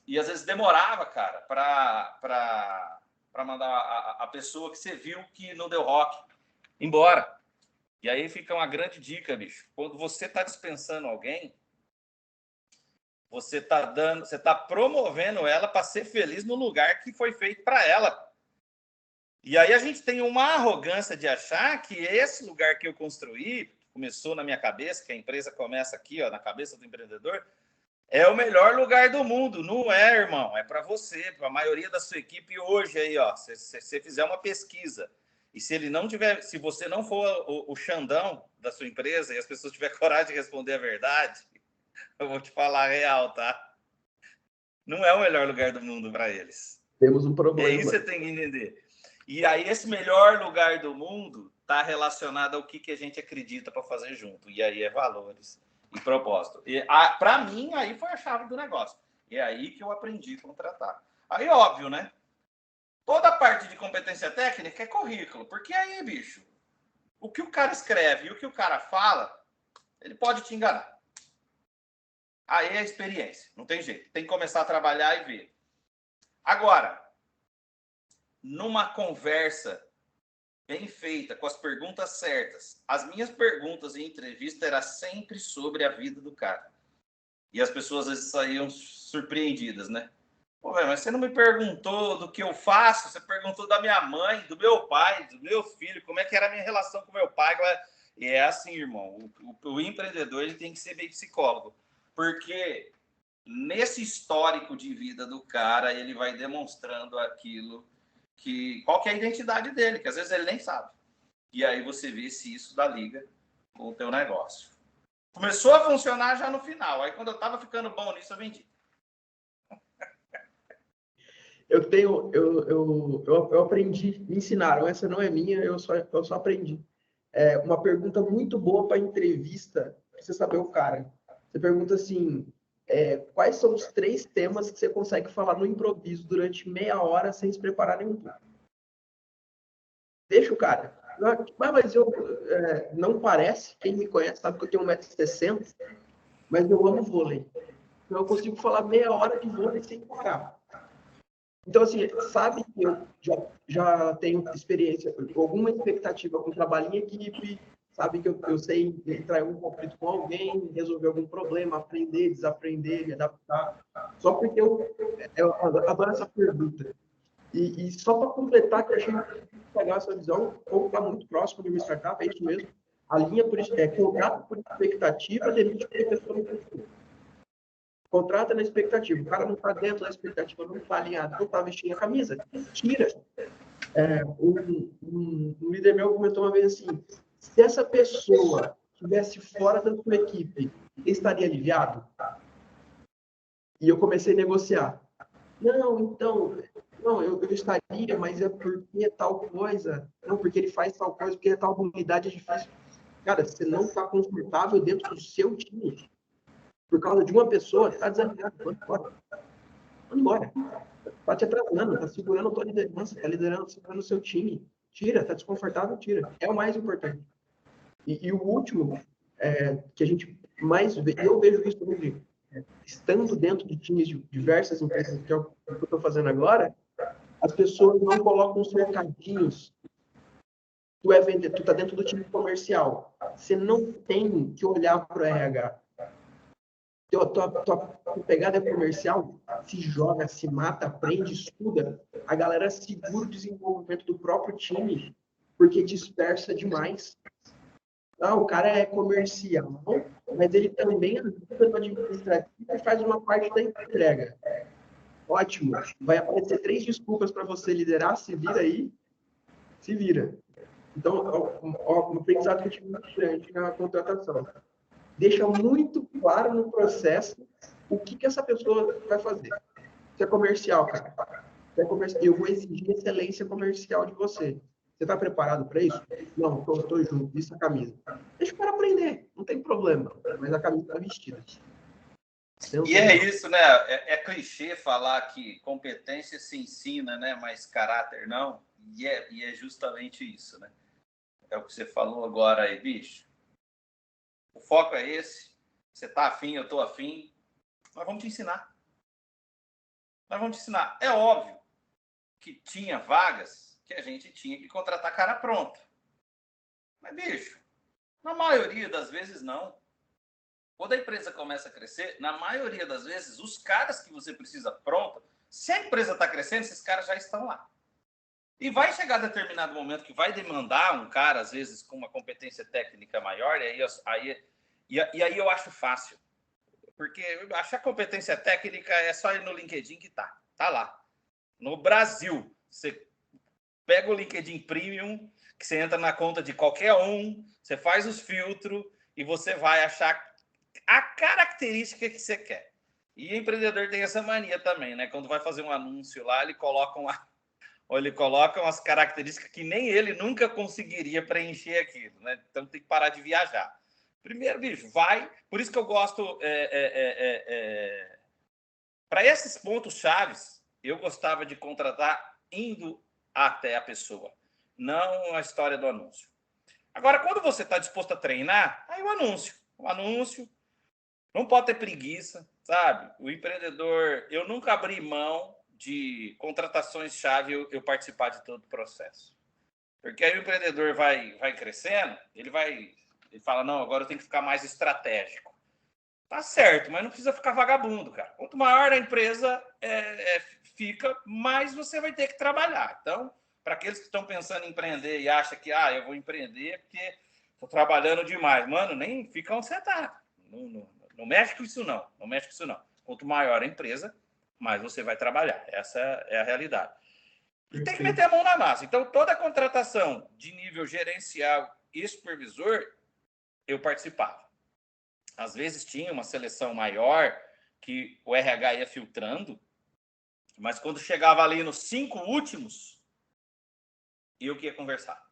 E às vezes demorava, cara, para mandar a pessoa que você viu que não deu rock embora. E aí fica uma grande dica, bicho. Quando você está dispensando alguém, você está promovendo ela para ser feliz no lugar que foi feito para ela. E aí a gente tem uma arrogância de achar que esse lugar que eu construí, começou na minha cabeça, que a empresa começa aqui, ó, na cabeça do empreendedor, é o melhor lugar do mundo. Não é, irmão. É para você, para a maioria da sua equipe hoje aí, ó. Se você fizer uma pesquisa e se ele não tiver, se você não for o Xandão da sua empresa e as pessoas tiverem coragem de responder a verdade, eu vou te falar a real, tá? Não é o melhor lugar do mundo para eles. Temos um problema. É isso que você tem que entender. E aí esse melhor lugar do mundo está relacionado ao que a gente acredita para fazer junto. E aí é valores e propósito. E para mim, aí foi a chave do negócio. E é aí que eu aprendi a contratar. Aí, óbvio, né? Toda a parte de competência técnica é currículo. Porque aí, bicho, o que o cara escreve e o que o cara fala, ele pode te enganar. Aí é a experiência. Não tem jeito. Tem que começar a trabalhar e ver. Agora, numa conversa bem feita, com as perguntas certas. As minhas perguntas em entrevista eram sempre sobre a vida do cara. E as pessoas às vezes saíam surpreendidas, né? Pô, velho, mas você não me perguntou do que eu faço, você perguntou da minha mãe, do meu pai, do meu filho, como é que era a minha relação com meu pai. E é assim, irmão, o empreendedor ele tem que ser meio psicólogo, porque nesse histórico de vida do cara, ele vai demonstrando aquilo qual que é a identidade dele, que às vezes ele nem sabe. E aí você vê se isso dá liga com o teu negócio. Começou a funcionar já no final. Aí, quando eu estava ficando bom nisso, eu vendi. Eu aprendi, me ensinaram, essa não é minha, eu só aprendi. Uma pergunta muito boa para entrevista, para você saber o cara. Você pergunta assim, quais são os 3 temas que você consegue falar no improviso durante meia hora sem se preparar nenhum pouco? Deixa o cara. Mas não parece, quem me conhece sabe que eu tenho 1,60 m, mas eu amo vôlei. Então eu consigo falar meia hora de vôlei sem parar. Então, assim, sabe que eu já tenho experiência, alguma expectativa com trabalho em equipe, sabe que eu sei entrar em algum conflito com alguém, resolver algum problema, aprender, desaprender, me adaptar. Só porque eu adoro essa pergunta. E só para completar, que eu achei legal essa visão, como está muito próximo de uma startup, é isso mesmo. A linha contrato por expectativa, demite por pessoa no futuro. Contrata na expectativa. O cara não está dentro da expectativa, não está alinhado, não está vestindo a camisa. Tira. Um líder meu comentou uma vez assim, se essa pessoa estivesse fora da sua equipe, estaria aliviado? E eu comecei a negociar. Não, então, não, eu estaria, mas é porque tal coisa. Não, porque ele faz tal coisa, porque tal unidade é difícil. Cara, você não está confortável dentro do seu time. Por causa de uma pessoa, está desanimado. Manda embora. Manda embora. Está te atrasando, está segurando a tua liderança, está segurando o seu time. Tira, está desconfortável, tira. É o mais importante. E o último, que a gente mais vê, eu vejo isso também, estando dentro de times de diversas empresas, que é o que eu estou fazendo agora, as pessoas não colocam cercadinhos. Tu é vendedor, tu está dentro do time comercial. Você não tem que olhar para o RH. Tua pegada é comercial, se joga, se mata, aprende, estuda. A galera segura o desenvolvimento do próprio time, porque dispersa demais. O cara é comercial, mas ele também ajuda no administrativo e faz uma parte da entrega. Ótimo. Vai aparecer 3 desculpas para você liderar, se vira aí, se vira. Então, um aprendizado que eu tive muito grande na contratação. Deixa muito claro no processo o que essa pessoa vai fazer. Se é comercial, cara. Se é comercial, eu vou exigir excelência comercial de você. Você está preparado para isso? Não, estou junto. Isso é a camisa. Deixa o cara aprender, não tem problema. Mas a camisa está vestida. E é isso, né? É clichê falar que competência se ensina, né? Mas caráter não. E é justamente isso, né? É o que você falou agora aí, bicho. O foco é esse. Você tá afim, eu tô afim. Nós vamos te ensinar. Nós vamos te ensinar. É óbvio que tinha vagas que a gente tinha que contratar cara pronta. Mas, bicho, na maioria das vezes, não. Quando a empresa começa a crescer, na maioria das vezes, os caras que você precisa pronta, se a empresa está crescendo, esses caras já estão lá. E vai chegar determinado momento que vai demandar um cara, às vezes, com uma competência técnica maior, e aí eu acho fácil. Porque achar competência técnica é só ir no LinkedIn que tá lá. No Brasil, você pega o LinkedIn Premium, que você entra na conta de qualquer um, você faz os filtros e você vai achar a característica que você quer. E o empreendedor tem essa mania também, né? Quando vai fazer um anúncio lá, ele coloca umas características que nem ele nunca conseguiria preencher aquilo, né? Então tem que parar de viajar. Primeiro, bicho, vai. Por isso que eu gosto. Para esses pontos chaves, eu gostava de contratar indo até a pessoa, não a história do anúncio. Agora, quando você está disposto a treinar, aí o anúncio não pode ter preguiça, sabe? O empreendedor, eu nunca abri mão de contratações-chave eu participar de todo o processo. Porque aí o empreendedor vai crescendo, ele fala, não, agora eu tenho que ficar mais estratégico. Tá certo, mas não precisa ficar vagabundo, cara. Quanto maior a empresa fica, mais você vai ter que trabalhar. Então, para aqueles que estão pensando em empreender e acham que eu vou empreender porque estou trabalhando demais. Mano, nem fica onde você está. Não mexe com isso, não. Não mexe com isso, não. Quanto maior a empresa, mais você vai trabalhar. Essa é a realidade. E tem que meter a mão na massa. Então, toda a contratação de nível gerencial e supervisor, eu participava. Às vezes tinha uma seleção maior que o RH ia filtrando, mas quando chegava ali nos 5 últimos, eu que ia conversar.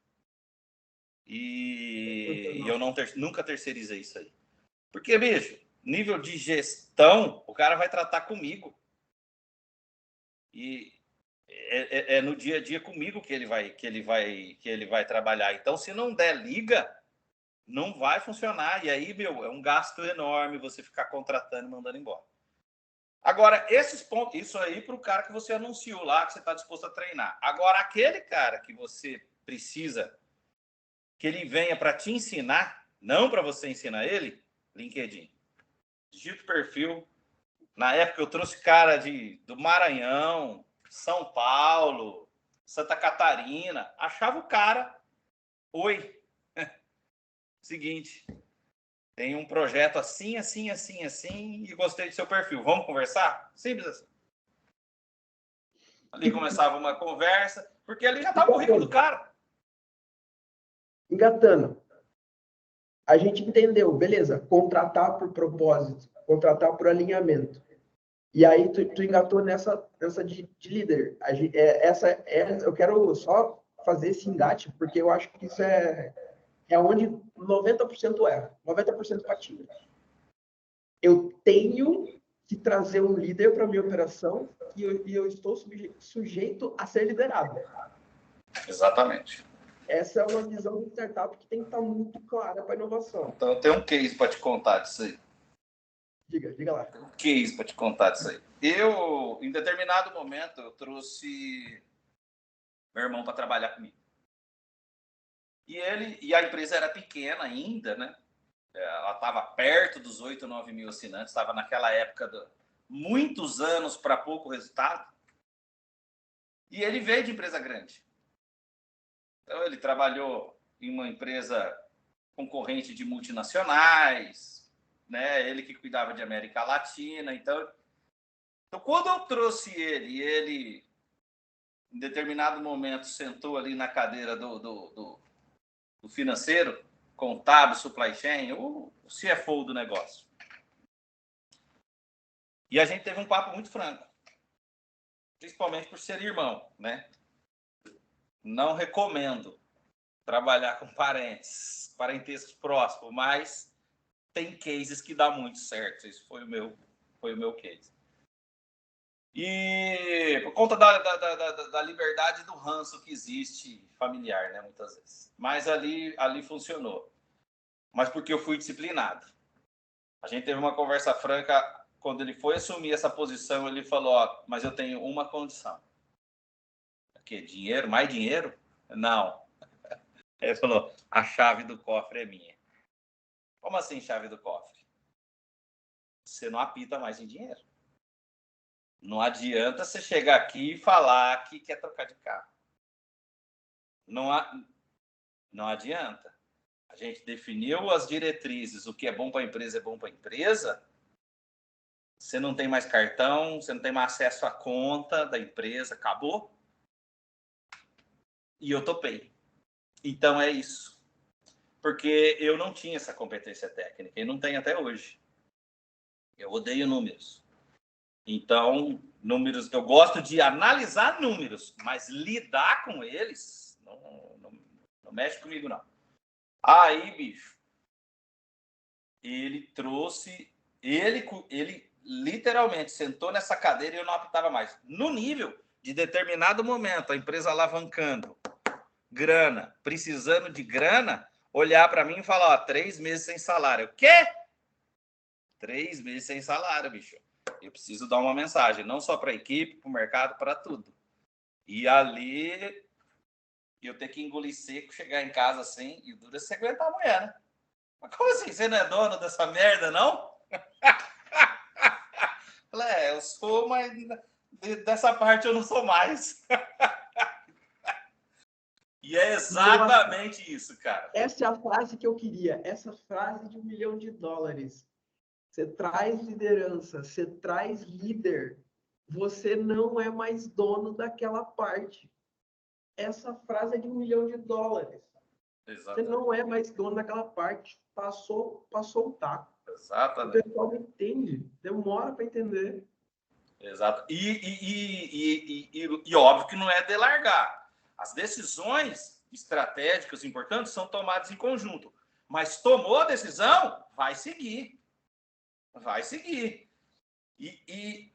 E eu nunca terceirizei isso aí. Porque, bicho, nível de gestão, o cara vai tratar comigo. E é no dia a dia comigo que ele vai trabalhar. Então, se não der liga, não vai funcionar. E aí, meu, é um gasto enorme você ficar contratando e mandando embora. Agora, esses pontos, isso aí para o cara que você anunciou lá, que você está disposto a treinar. Agora, aquele cara que você precisa que ele venha para te ensinar, não para você ensinar ele, LinkedIn. Digita o perfil. Na época eu trouxe cara do Maranhão, São Paulo, Santa Catarina. Achava o cara, oi, seguinte, tem um projeto assim, assim, assim, assim, e gostei do seu perfil. Vamos conversar? Simples assim. Ali começava uma conversa, porque ali já estava o currículo do cara. Engatando. A gente entendeu, beleza, contratar por propósito, contratar por alinhamento. E aí tu engatou nessa de líder. Eu quero só fazer esse engate, porque eu acho que isso é onde 90% erra, 90% patina. Eu tenho que trazer um líder para a minha operação e eu estou sujeito a ser liderado. Exatamente. Essa é uma visão de startup que tem que estar muito clara para a inovação. Então, eu tenho um case para te contar disso aí. Diga lá. Tenho um case para te contar disso aí. Eu, em determinado momento, eu trouxe meu irmão para trabalhar comigo. E a empresa era pequena ainda, né? Ela estava perto dos 8, 9 mil assinantes, estava naquela época muitos anos para pouco resultado. E ele veio de empresa grande. Então, ele trabalhou em uma empresa concorrente de multinacionais, né? Ele que cuidava de América Latina. Então, quando eu trouxe ele, em determinado momento, sentou ali na cadeira do financeiro, contábil, supply chain, o CFO do negócio. E a gente teve um papo muito franco, principalmente por ser irmão, né? Não recomendo trabalhar com parentescos próximos, mas tem cases que dá muito certo. Esse foi o meu case. E por conta da liberdade do ranço que existe familiar, né, muitas vezes. Mas ali funcionou. Mas porque eu fui disciplinado. A gente teve uma conversa franca. Quando ele foi assumir essa posição, ele falou, mas eu tenho uma condição. O quê? Dinheiro? Mais dinheiro? Não. Ele falou, a chave do cofre é minha. Como assim chave do cofre? Você não apita mais em dinheiro. Não adianta você chegar aqui e falar que quer trocar de carro. Não adianta. A gente definiu as diretrizes, o que é bom para a empresa é bom para a empresa. Você não tem mais cartão, você não tem mais acesso à conta da empresa, acabou. E eu topei. Então é isso. Porque eu não tinha essa competência técnica e não tenho até hoje. Eu odeio números. Então, números, eu gosto de analisar números, mas lidar com eles não mexe comigo, não. Aí, bicho, ele literalmente sentou nessa cadeira e eu não apitava mais. No nível de determinado momento, a empresa alavancando, grana, precisando de grana, olhar para mim e falar, 3 meses sem salário. O quê? 3 meses sem salário, bicho. Eu preciso dar uma mensagem, não só para a equipe, para o mercado, para tudo. E ali, eu ter que engolir seco, chegar em casa assim, e dura você aguentar a mulher, né? Mas como assim? Você não é dono dessa merda, não? Falei, eu sou, mas dessa parte eu não sou mais. E é exatamente isso, cara. Essa é a frase que eu queria. Essa frase de $1 milhão. Você traz liderança, você traz líder. Você não é mais dono daquela parte. Essa frase é de $1 milhão. Exatamente. Você não é mais dono daquela parte. Passou o taco. Exatamente. O pessoal não entende, demora para entender. Exato. E óbvio que não é de largar. As decisões estratégicas importantes são tomadas em conjunto. Mas tomou a decisão, vai seguir. Vai seguir. E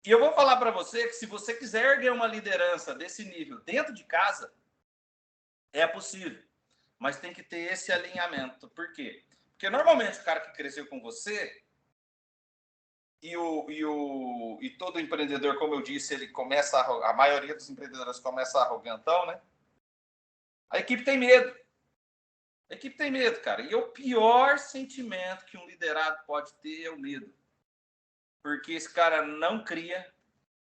eu vou falar para você que se você quiser erguer uma liderança desse nível dentro de casa, é possível. Mas tem que ter esse alinhamento. Por quê? Porque normalmente o cara que cresceu com você e todo empreendedor, como eu disse, ele começa a maioria dos empreendedores começa arrogantão, né? A equipe tem medo. A equipe tem medo, cara. E o pior sentimento que um liderado pode ter é o medo. Porque esse cara não cria,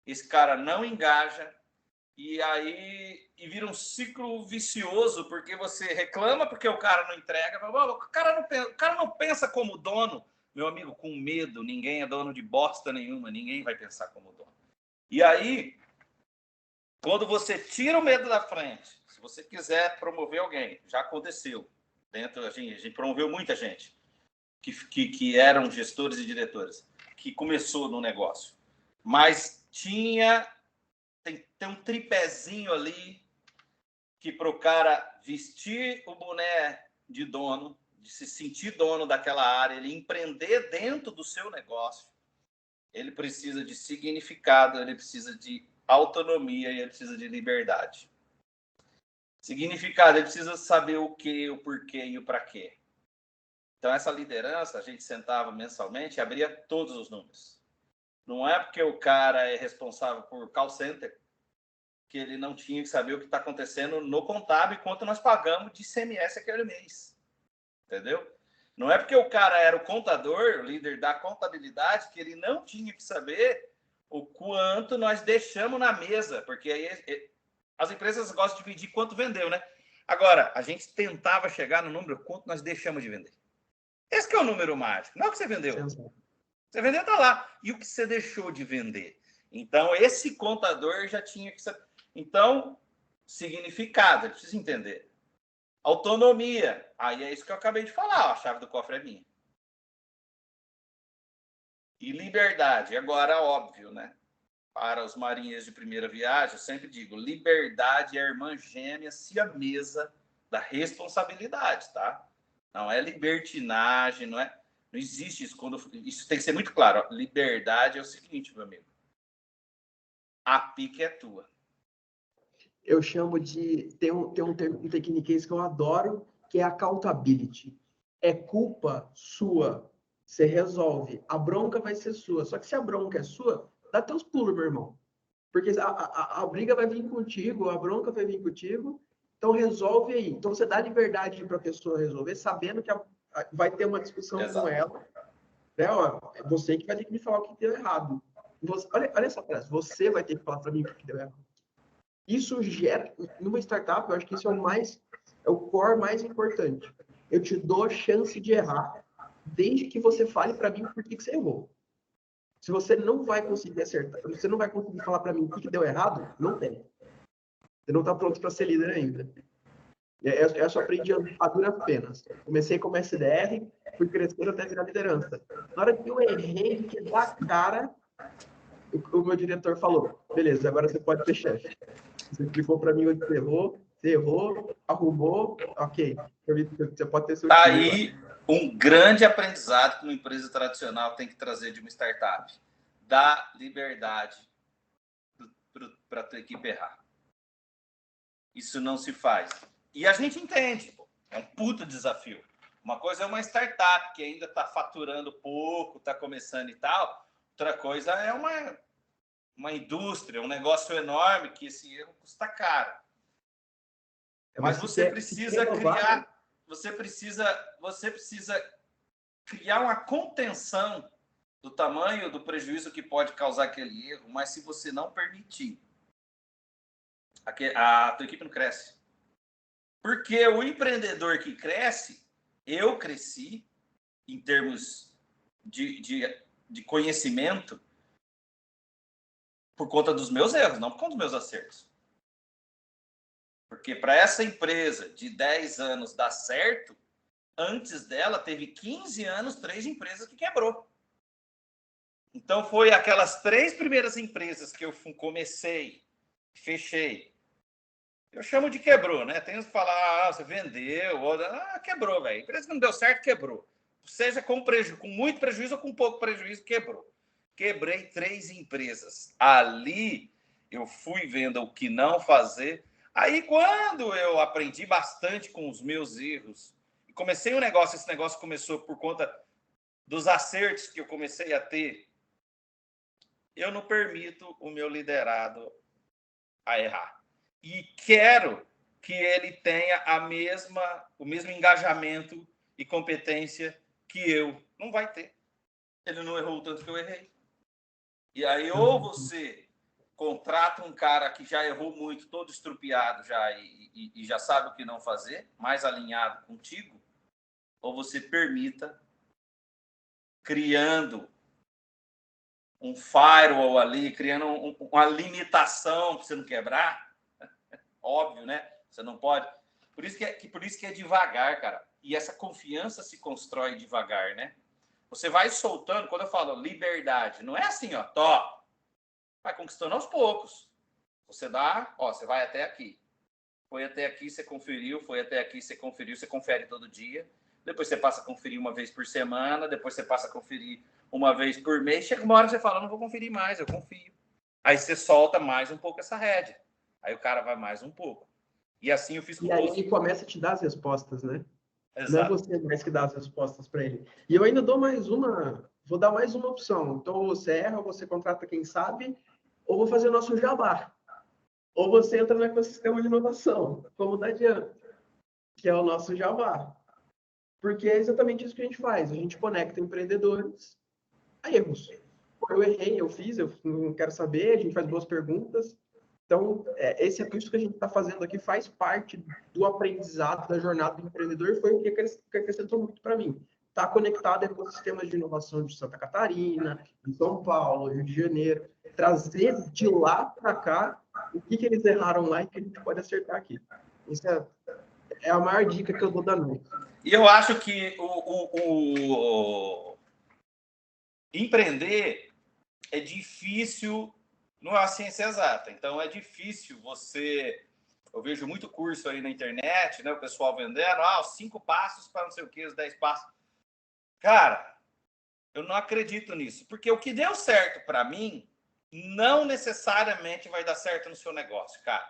esse cara não engaja, e aí vira um ciclo vicioso, porque você reclama porque o cara não entrega, o cara não pensa como dono. Meu amigo, com medo, ninguém é dono de bosta nenhuma, ninguém vai pensar como dono. E aí, quando você tira o medo da frente, se você quiser promover alguém, já aconteceu, a gente promoveu muita gente, que eram gestores e diretores, que começou no negócio, mas tem um tripézinho ali que para o cara vestir o boné de dono, de se sentir dono daquela área, ele empreender dentro do seu negócio, ele precisa de significado, ele precisa de autonomia e ele precisa de liberdade. Significado, ele precisa saber o que, o porquê e o para quê. Então, essa liderança, a gente sentava mensalmente e abria todos os números. Não é porque o cara é responsável por call center que ele não tinha que saber o que está acontecendo no contábil e quanto nós pagamos de ICMS aquele mês. Entendeu? Não é porque o cara era o contador, o líder da contabilidade, que ele não tinha que saber o quanto nós deixamos na mesa, porque aí as empresas gostam de dividir quanto vendeu, né? Agora, a gente tentava chegar no número quanto nós deixamos de vender. Esse que é o número mágico, não é o que você vendeu. Você vendeu, está lá. E o que você deixou de vender? Então, esse contador já tinha que saber. Então, significado, ele precisa entender. Autonomia. Aí é isso que eu acabei de falar. Ó, a chave do cofre é minha. E liberdade. Agora, óbvio, né? Para os marinheiros de primeira viagem, eu sempre digo, liberdade é a irmã gêmea siamesa da responsabilidade, tá? Não é libertinagem, não existe isso. Isso tem que ser muito claro. Ó. Liberdade é o seguinte, meu amigo. A pique é tua. Eu chamo de... Tem um tecniquez que eu adoro, que é accountability. É culpa sua. Você resolve. A bronca vai ser sua. Só que se a bronca é sua, dá teus pulos, meu irmão. Porque a briga vai vir contigo, a bronca vai vir contigo. Então, resolve aí. Então, você dá liberdade para a pessoa resolver, sabendo que vai ter uma discussão Exato. com ela. Né? Ó, é você que vai ter que me falar o que deu errado. Olha essa frase. Você vai ter que falar para mim o que deu errado. Isso gera, numa startup, eu acho que isso é o core mais importante. Eu te dou chance de errar, desde que você fale para mim por que você errou. Se você não vai conseguir acertar, você não vai conseguir falar para mim o que deu errado, não tem. Você não está pronto para ser líder ainda. Eu só aprendi a duras penas. Comecei como SDR, fui crescendo até virar liderança. Na hora que eu errei, de quebrar a cara, o meu diretor falou, beleza, agora você pode ser chefe. Você explicou para mim onde você errou, arrumou, ok. Você pode ter seu Tá time aí agora. um grande aprendizado que uma empresa tradicional tem que trazer de uma startup. Dá liberdade para a tua equipe errar. Isso não se faz. E a gente entende, pô. É um puta desafio. Uma coisa é uma startup que ainda está faturando pouco, está começando e tal. Outra coisa é uma indústria, um negócio enorme que esse erro custa caro. Mas você precisa criar, você precisa criar uma contenção do tamanho do prejuízo que pode causar aquele erro, mas se você não permitir, a tua equipe não cresce. Porque o empreendedor que cresce, eu cresci em termos de conhecimento por conta dos meus erros, não por conta dos meus acertos. Porque para essa empresa de 10 anos dar certo, antes dela, teve 15 anos, 3 empresas que quebrou. Então, foi aquelas 3 primeiras empresas que eu comecei, fechei. Eu chamo de quebrou, né? Tem que falar, você vendeu, quebrou, velho. A empresa que não deu certo, quebrou. Seja com muito prejuízo ou com pouco prejuízo, quebrou. Quebrei 3 empresas. Ali, eu fui vendo o que não fazer. Aí, quando eu aprendi bastante com os meus erros, e comecei um negócio, esse negócio começou por conta dos acertos que eu comecei a ter, eu não permito o meu liderado a errar. E quero que ele tenha o mesmo engajamento e competência que eu. Não vai ter. Ele não errou o tanto que eu errei. E aí, ou você contrata um cara que já errou muito, todo estrupiado já e já sabe o que não fazer, mais alinhado contigo, ou você permita, criando um firewall ali, criando uma limitação para você não quebrar. Óbvio, né? Você não pode. Por isso que é devagar, cara. E essa confiança se constrói devagar, né? Você vai soltando, quando eu falo liberdade, não é assim, ó, vai conquistando aos poucos. Você dá, você vai até aqui. Foi até aqui, você conferiu, foi até aqui, você conferiu, você confere todo dia. Depois você passa a conferir uma vez por semana, depois você passa a conferir uma vez por mês. Chega uma hora que você fala, não vou conferir mais, eu confio. Aí você solta mais um pouco essa rédea. Aí o cara vai mais um pouco. E assim eu fiz com você. E aí ele começa a te dar as respostas, né? Exato. Não é você mais que dá as respostas para ele. E eu ainda vou dar mais uma opção. Então, você erra, você contrata quem sabe, ou vou fazer o nosso jabá. Ou você entra no ecossistema de inovação, como o da Diana, que é o nosso jabá. Porque é exatamente isso que a gente faz. A gente conecta empreendedores a erros. Eu errei, eu fiz, eu não quero saber, a gente faz boas perguntas. Então, isso que a gente está fazendo aqui faz parte do aprendizado da jornada do empreendedor, foi o que acrescentou muito para mim. Está conectado a ecossistemas de inovação de Santa Catarina, de São Paulo, Rio de Janeiro, trazer de lá para cá o que eles erraram lá e que a gente pode acertar aqui. Isso é a maior dica que eu dou da noite. E eu acho que o empreender é difícil, não é uma ciência exata. Então, é difícil você... Eu vejo muito curso aí na internet, né? O pessoal vendendo, os 5 passos para não sei o que, os 10 passos. Cara, eu não acredito nisso. Porque o que deu certo para mim, não necessariamente vai dar certo no seu negócio, cara.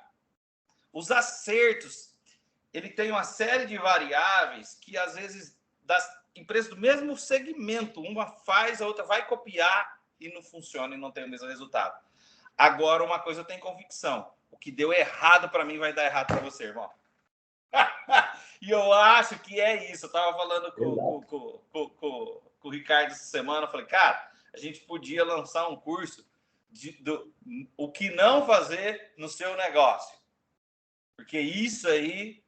Os acertos, ele tem uma série de variáveis que, às vezes, das empresas do mesmo segmento, uma faz, a outra vai copiar e não funciona e não tem o mesmo resultado. Agora, uma coisa eu tenho convicção. O que deu errado para mim vai dar errado para você, irmão. E eu acho que é isso. Eu estava falando com o Ricardo essa semana. Eu falei, cara, a gente podia lançar um curso o que não fazer no seu negócio. Porque isso aí,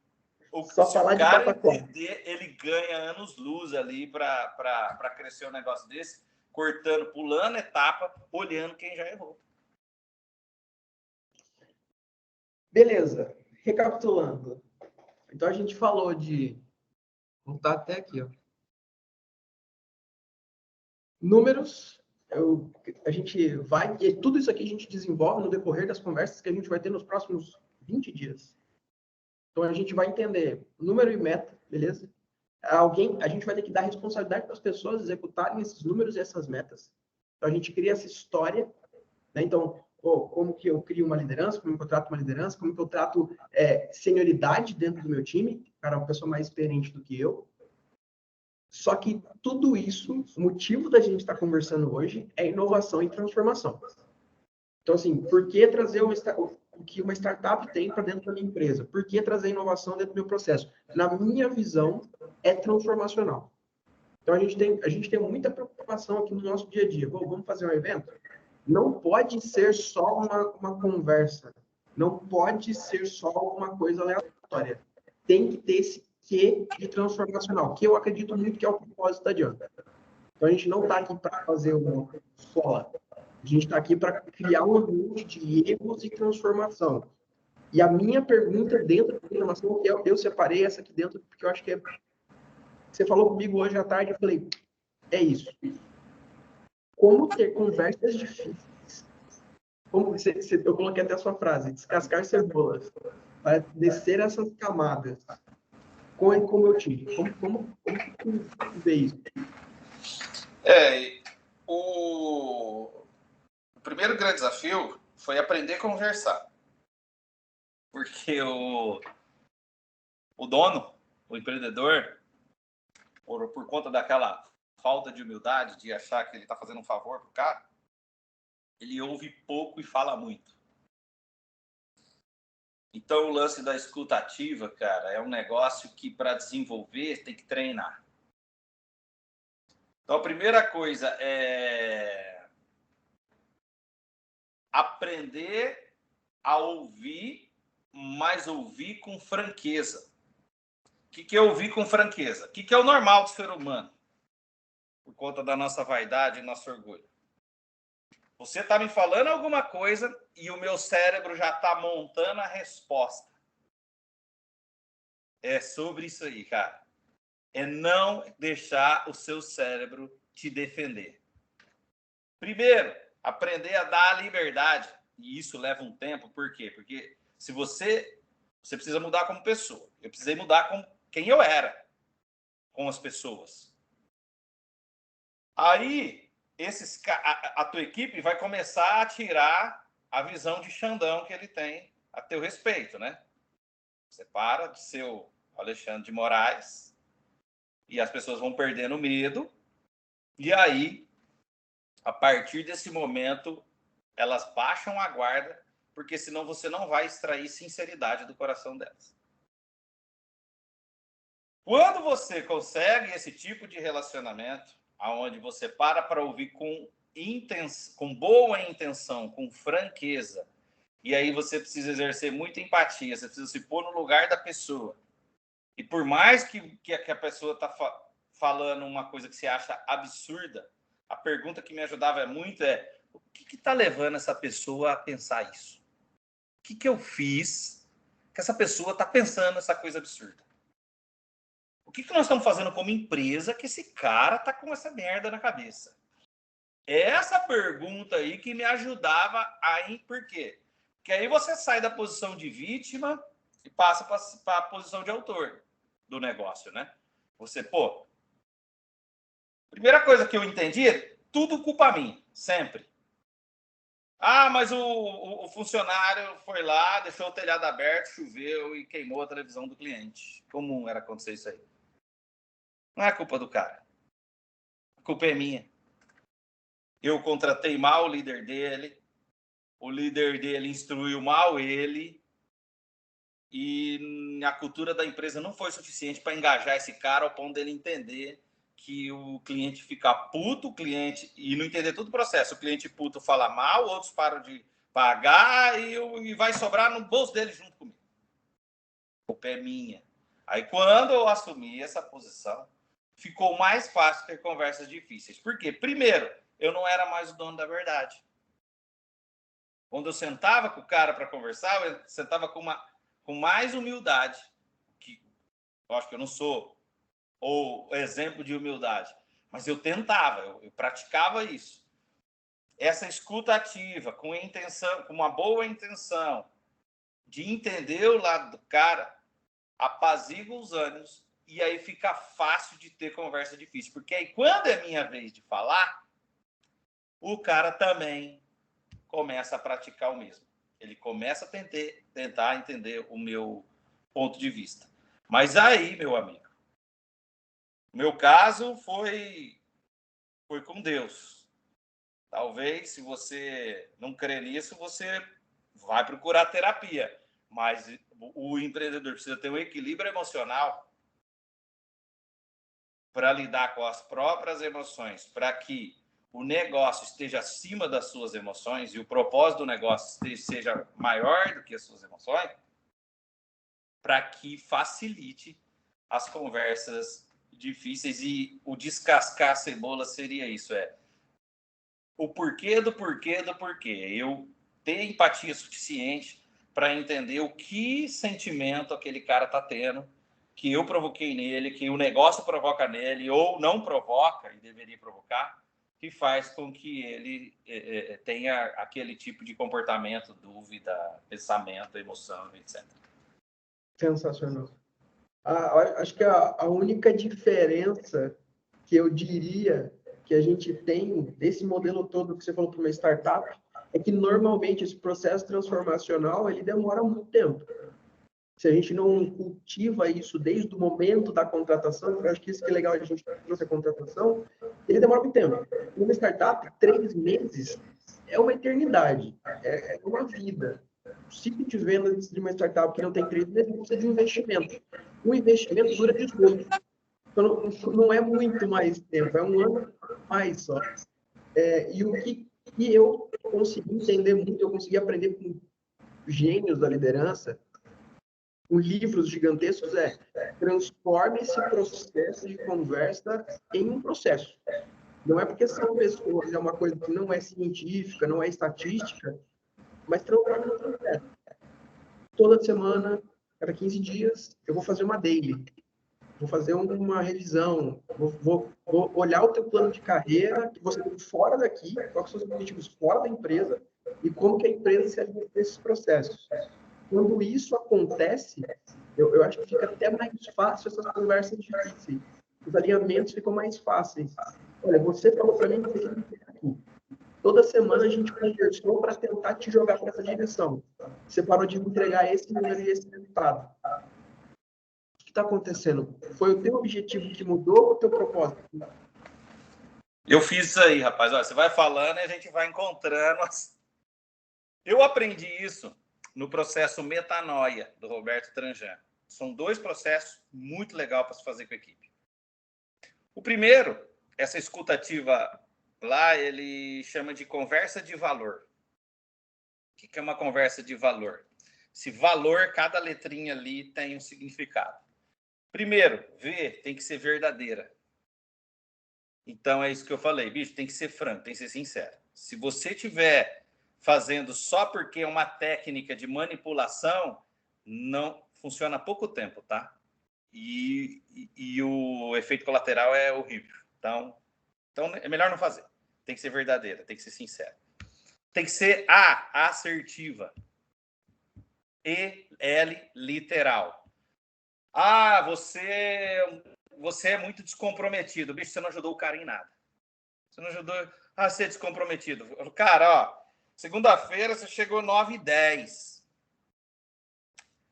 se o cara entender, ele ganha anos-luz ali para crescer um negócio desse, cortando, pulando etapa, olhando quem já errou. Beleza. Recapitulando. Então, a gente falou de... Vamos estar até aqui, ó. Números. A gente vai... E tudo isso aqui a gente desenvolve no decorrer das conversas que a gente vai ter nos próximos 20 dias. Então, a gente vai entender número e meta, beleza? A gente vai ter que dar responsabilidade para as pessoas executarem esses números e essas metas. Então, a gente cria essa história, né? Então, como que eu crio uma liderança, como que eu trato uma liderança, como que eu trato senioridade dentro do meu time, o cara é uma pessoa mais experiente do que eu. Só que tudo isso, o motivo da gente estar conversando hoje é inovação e transformação. Então, assim, por que trazer o que uma startup tem para dentro da minha empresa? Por que trazer inovação dentro do meu processo? Na minha visão, é transformacional. Então, a gente tem muita preocupação aqui no nosso dia a dia. Vamos fazer um evento? Não pode ser só uma conversa. Não pode ser só uma coisa aleatória. Tem que ter esse quê de transformacional, que eu acredito muito que é o propósito da Diana. Então, a gente não está aqui para fazer uma escola. A gente está aqui para criar um ambiente de erros e transformação. E a minha pergunta dentro da transformação, eu separei essa aqui dentro, porque eu acho que Você falou comigo hoje à tarde, eu falei, é isso. Como ter conversas difíceis. Eu coloquei até a sua frase, descascar cebolas, para descer essas camadas. Como eu tive? Como tu vê isso? O primeiro grande desafio foi aprender a conversar. Porque o dono, o empreendedor, por conta daquela falta de humildade, de achar que ele está fazendo um favor pro cara, ele ouve pouco e fala muito. Então, o lance da escuta ativa, cara, é um negócio que, para desenvolver, tem que treinar. Então, a primeira coisa é aprender a ouvir, mas ouvir com franqueza. O que é ouvir com franqueza? O que é o normal do ser humano? Por conta da nossa vaidade e nosso orgulho. Você está me falando alguma coisa e o meu cérebro já está montando a resposta. É sobre isso aí, cara. É não deixar o seu cérebro te defender. Primeiro, aprender a dar a liberdade. E isso leva um tempo. Por quê? Porque se você precisa mudar como pessoa. Eu precisei mudar com quem eu era com as pessoas. Aí, a tua equipe vai começar a tirar a visão de Xandão que ele tem a teu respeito, né? Você para de ser o Alexandre de Moraes e as pessoas vão perdendo medo. E aí, a partir desse momento, elas baixam a guarda, porque senão você não vai extrair sinceridade do coração delas. Quando você consegue esse tipo de relacionamento, aonde você para ouvir com boa intenção, com franqueza, e aí você precisa exercer muita empatia, você precisa se pôr no lugar da pessoa. E por mais que a pessoa está falando uma coisa que você acha absurda, a pergunta que me ajudava muito é: o que está levando essa pessoa a pensar isso? O que eu fiz que essa pessoa está pensando essa coisa absurda? O que nós estamos fazendo como empresa que esse cara está com essa merda na cabeça? É essa pergunta aí que me ajudava aí. Por quê? Porque aí você sai da posição de vítima e passa para a posição de autor do negócio, né? Você, primeira coisa que eu entendi é tudo culpa minha, sempre. Ah, mas o funcionário foi lá, deixou o telhado aberto, choveu e queimou a televisão do cliente. Comum era acontecer isso aí. Não é culpa do cara. A culpa é minha. Eu contratei mal o líder dele instruiu mal ele, e a cultura da empresa não foi suficiente para engajar esse cara ao ponto dele entender que o cliente fica puto, e não entender todo o processo. O cliente puto fala mal, outros param de pagar e vai sobrar no bolso dele junto comigo. A culpa é minha. Aí, quando eu assumi essa posição, ficou mais fácil ter conversas difíceis. Por quê? Primeiro, eu não era mais o dono da verdade. Quando eu sentava com o cara para conversar, eu sentava com mais humildade, que eu acho que eu não sou o exemplo de humildade, mas eu tentava, eu praticava isso. Essa escuta ativa, com uma boa intenção de entender o lado do cara, apazigua os ânimos e aí fica fácil de ter conversa difícil. Porque aí, quando é minha vez de falar, o cara também começa a praticar o mesmo. Ele começa a tentar entender o meu ponto de vista. Mas aí, meu amigo, meu caso foi com Deus. Talvez, se você não crê nisso, você vai procurar terapia. Mas o empreendedor precisa ter um equilíbrio emocional para lidar com as próprias emoções, para que o negócio esteja acima das suas emoções e o propósito do negócio seja maior do que as suas emoções, para que facilite as conversas difíceis. E o descascar a cebola seria isso, o porquê do porquê do porquê. Eu ter empatia suficiente para entender o que sentimento aquele cara está tendo que eu provoquei nele, que o negócio provoca nele, ou não provoca, e deveria provocar, que faz com que ele tenha aquele tipo de comportamento, dúvida, pensamento, emoção, etc. Sensacional. Acho que a única diferença que eu diria que a gente tem desse modelo todo que você falou para uma startup é que normalmente esse processo transformacional ele demora muito tempo. Se a gente não cultiva isso desde o momento da contratação, eu acho que isso que é legal, a gente trouxe a contratação, ele demora muito tempo. Uma startup, 3 meses é uma eternidade, é uma vida. O ciclo de vendas de uma startup que não tem 3 meses precisa de um investimento. Um investimento dura 18. Então, não é muito mais tempo, é um ano mais só. E o que eu consegui entender muito, eu consegui aprender com gênios da liderança, com livros gigantescos, transforme esse processo de conversa em um processo. Não é porque são pessoas, é uma coisa que não é científica, não é estatística, mas transforme no processo. Toda semana, cada 15 dias, eu vou fazer uma daily. Vou fazer uma revisão, vou olhar o teu plano de carreira que você tem fora daqui, quais são os objetivos fora da empresa e como que a empresa se alinha nesses processos. Quando isso acontece, eu acho que fica até mais fácil essas conversas difíceis. Os alinhamentos ficam mais fáceis. Olha, você falou para mim que você queria ficar aqui. Toda semana a gente conversou para tentar te jogar para essa direção. Você parou de entregar esse número e esse resultado. O que está acontecendo? Foi o teu objetivo que mudou ou o teu propósito? Eu fiz isso aí, rapaz. Olha, você vai falando e a gente vai encontrando. Eu aprendi isso no processo Metanoia, do Roberto Tranjan. São 2 processos muito legais para se fazer com a equipe. O primeiro, essa escutativa lá, ele chama de conversa de valor. O que é uma conversa de valor? Esse valor, cada letrinha ali tem um significado. Primeiro, tem que ser verdadeira. Então, é isso que eu falei, bicho, tem que ser franco, tem que ser sincero. Se você estiver fazendo só porque é uma técnica de manipulação, não funciona há pouco tempo, tá? E o efeito colateral é horrível. Então, é melhor não fazer. Tem que ser verdadeira, tem que ser sincera. Tem que ser assertiva. Literal. Você é muito descomprometido. Bicho, você não ajudou o cara em nada. Você não ajudou a ser descomprometido. Cara, segunda-feira você chegou 9h10.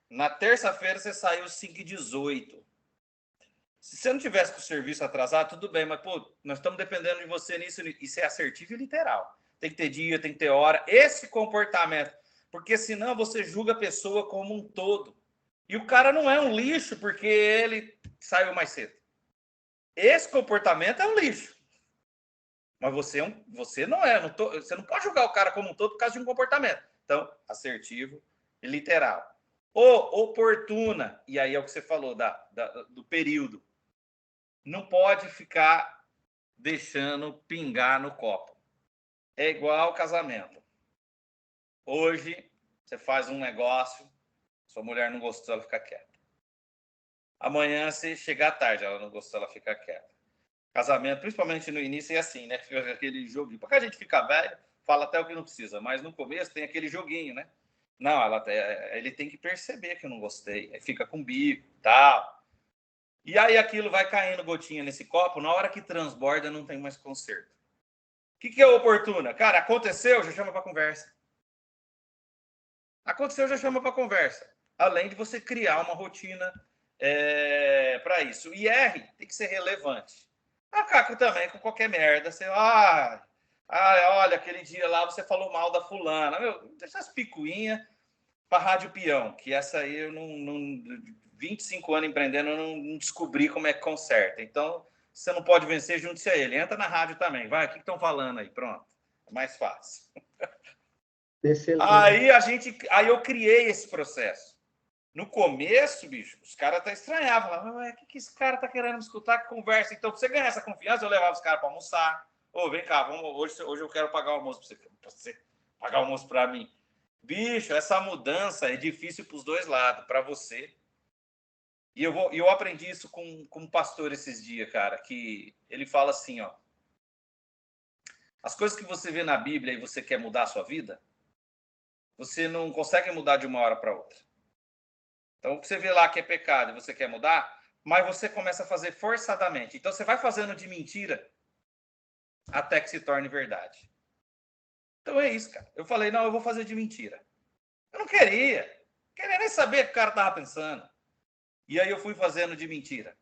Na terça-feira você saiu 5h18. Se você não tivesse com o serviço atrasado, tudo bem, mas, nós estamos dependendo de você nisso. Isso é assertivo e literal. Tem que ter dia, tem que ter hora. Esse comportamento. Porque senão você julga a pessoa como um todo. E o cara não é um lixo porque ele saiu mais cedo. Esse comportamento é um lixo. Mas você não é. Você não pode julgar o cara como um todo por causa de um comportamento. Então, assertivo e literal. Oportuna. E aí é o que você falou do período. Não pode ficar deixando pingar no copo. É igual casamento. Hoje, você faz um negócio, sua mulher não gostou, ela fica quieta. Amanhã, se chegar tarde, ela não gostou, ela fica quieta. Casamento, principalmente no início, é assim, né? Fica aquele joguinho. Porque a gente fica velho, fala até o que não precisa, mas no começo tem aquele joguinho, né? Não, ele tem que perceber que eu não gostei. Aí fica com bico e tal. E aí aquilo vai caindo gotinha nesse copo, na hora que transborda não tem mais conserto. O que é oportuna? Cara, aconteceu, já chama para conversa. Aconteceu, já chama para conversa. Além de você criar uma rotina para isso. E tem que ser relevante. A Caco também, com qualquer merda, você... olha, aquele dia lá você falou mal da fulana. Deixa as picuinhas para Rádio Peão, que essa aí eu não 25 anos empreendendo, eu não descobri como é que conserta. Então, você não pode vencer, junte-se a ele. Entra na rádio também. Vai, o que estão falando aí? Pronto. É mais fácil. Excelente. Aí eu criei esse processo. No começo, bicho, os caras até estranhavam. Falavam, o que esse cara tá querendo me escutar? Que conversa. Então, pra você ganhar essa confiança, eu levava os caras para almoçar. Vem cá, hoje eu quero pagar o almoço para você pagar o almoço para mim. Bicho, essa mudança é difícil para os dois lados. Para você, E eu aprendi isso com um pastor esses dias, cara, que ele fala assim, ó, as coisas que você vê na Bíblia e você quer mudar a sua vida, você não consegue mudar de uma hora para outra. Então, o que você vê lá que é pecado e você quer mudar, mas você começa a fazer forçadamente. Então, você vai fazendo de mentira até que se torne verdade. Então, é isso, cara. Eu falei, não, eu vou fazer de mentira. Eu não queria nem saber o que o cara estava pensando. E aí eu fui fazendo de mentira,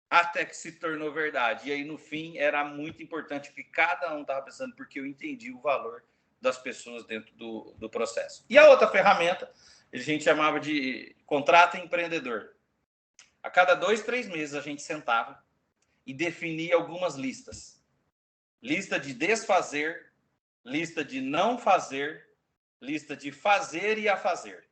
até que se tornou verdade. E aí, no fim, era muito importante o que cada um estava pensando, porque eu entendi o valor das pessoas dentro do processo. E a outra ferramenta, a gente chamava de contrato empreendedor. A cada 2, 3 meses, a gente sentava e definia algumas listas. Lista de desfazer, lista de não fazer, lista de fazer e a fazer.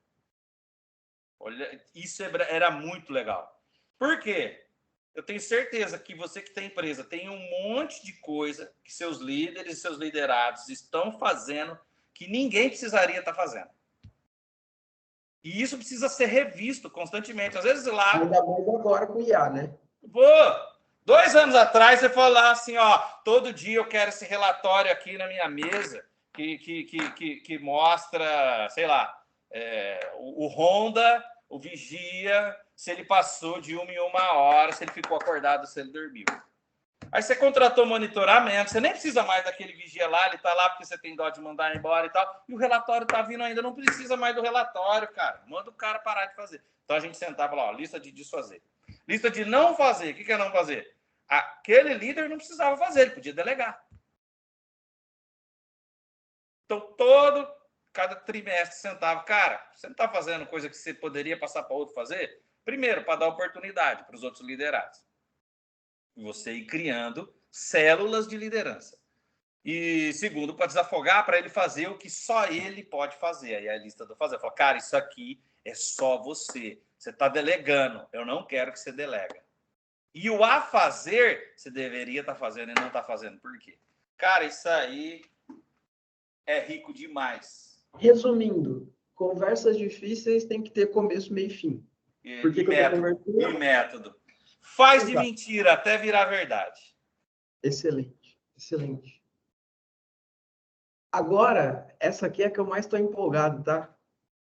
Olha, isso era muito legal. Por quê? Eu tenho certeza que você que tem empresa tem um monte de coisa que seus líderes e seus liderados estão fazendo que ninguém precisaria estar fazendo. E isso precisa ser revisto constantemente. Às vezes lá... Ainda mais agora com o IA, né? Pô, 2 anos atrás você falou assim, ó, todo dia eu quero esse relatório aqui na minha mesa que mostra, sei lá, o Honda, o vigia, se ele passou de 1 em 1 hora, se ele ficou acordado, se ele dormiu. Aí você contratou monitoramento, você nem precisa mais daquele vigia lá, ele tá lá porque você tem dó de mandar embora e tal, e o relatório tá vindo ainda, não precisa mais do relatório, cara. Manda o cara parar de fazer. Então a gente sentava lá, ó, lista de desfazer. Lista de não fazer. O que é não fazer? Aquele líder não precisava fazer, ele podia delegar. Então, cada trimestre sentava, cara, você não está fazendo coisa que você poderia passar para outro fazer? Primeiro, para dar oportunidade para os outros liderados. Você ir criando células de liderança. E segundo, para desafogar, para ele fazer o que só ele pode fazer. Aí a lista do fazer. Fala, cara, isso aqui é só você. Você está delegando. Eu não quero que você delega. E o a fazer, você deveria estar fazendo e não está fazendo. Por quê? Cara, isso aí é rico demais. Resumindo, conversas difíceis tem que ter começo, meio e fim. E método. Faz de mentira até virar verdade. Excelente, excelente. Agora, essa aqui é a que eu mais estou empolgado, tá?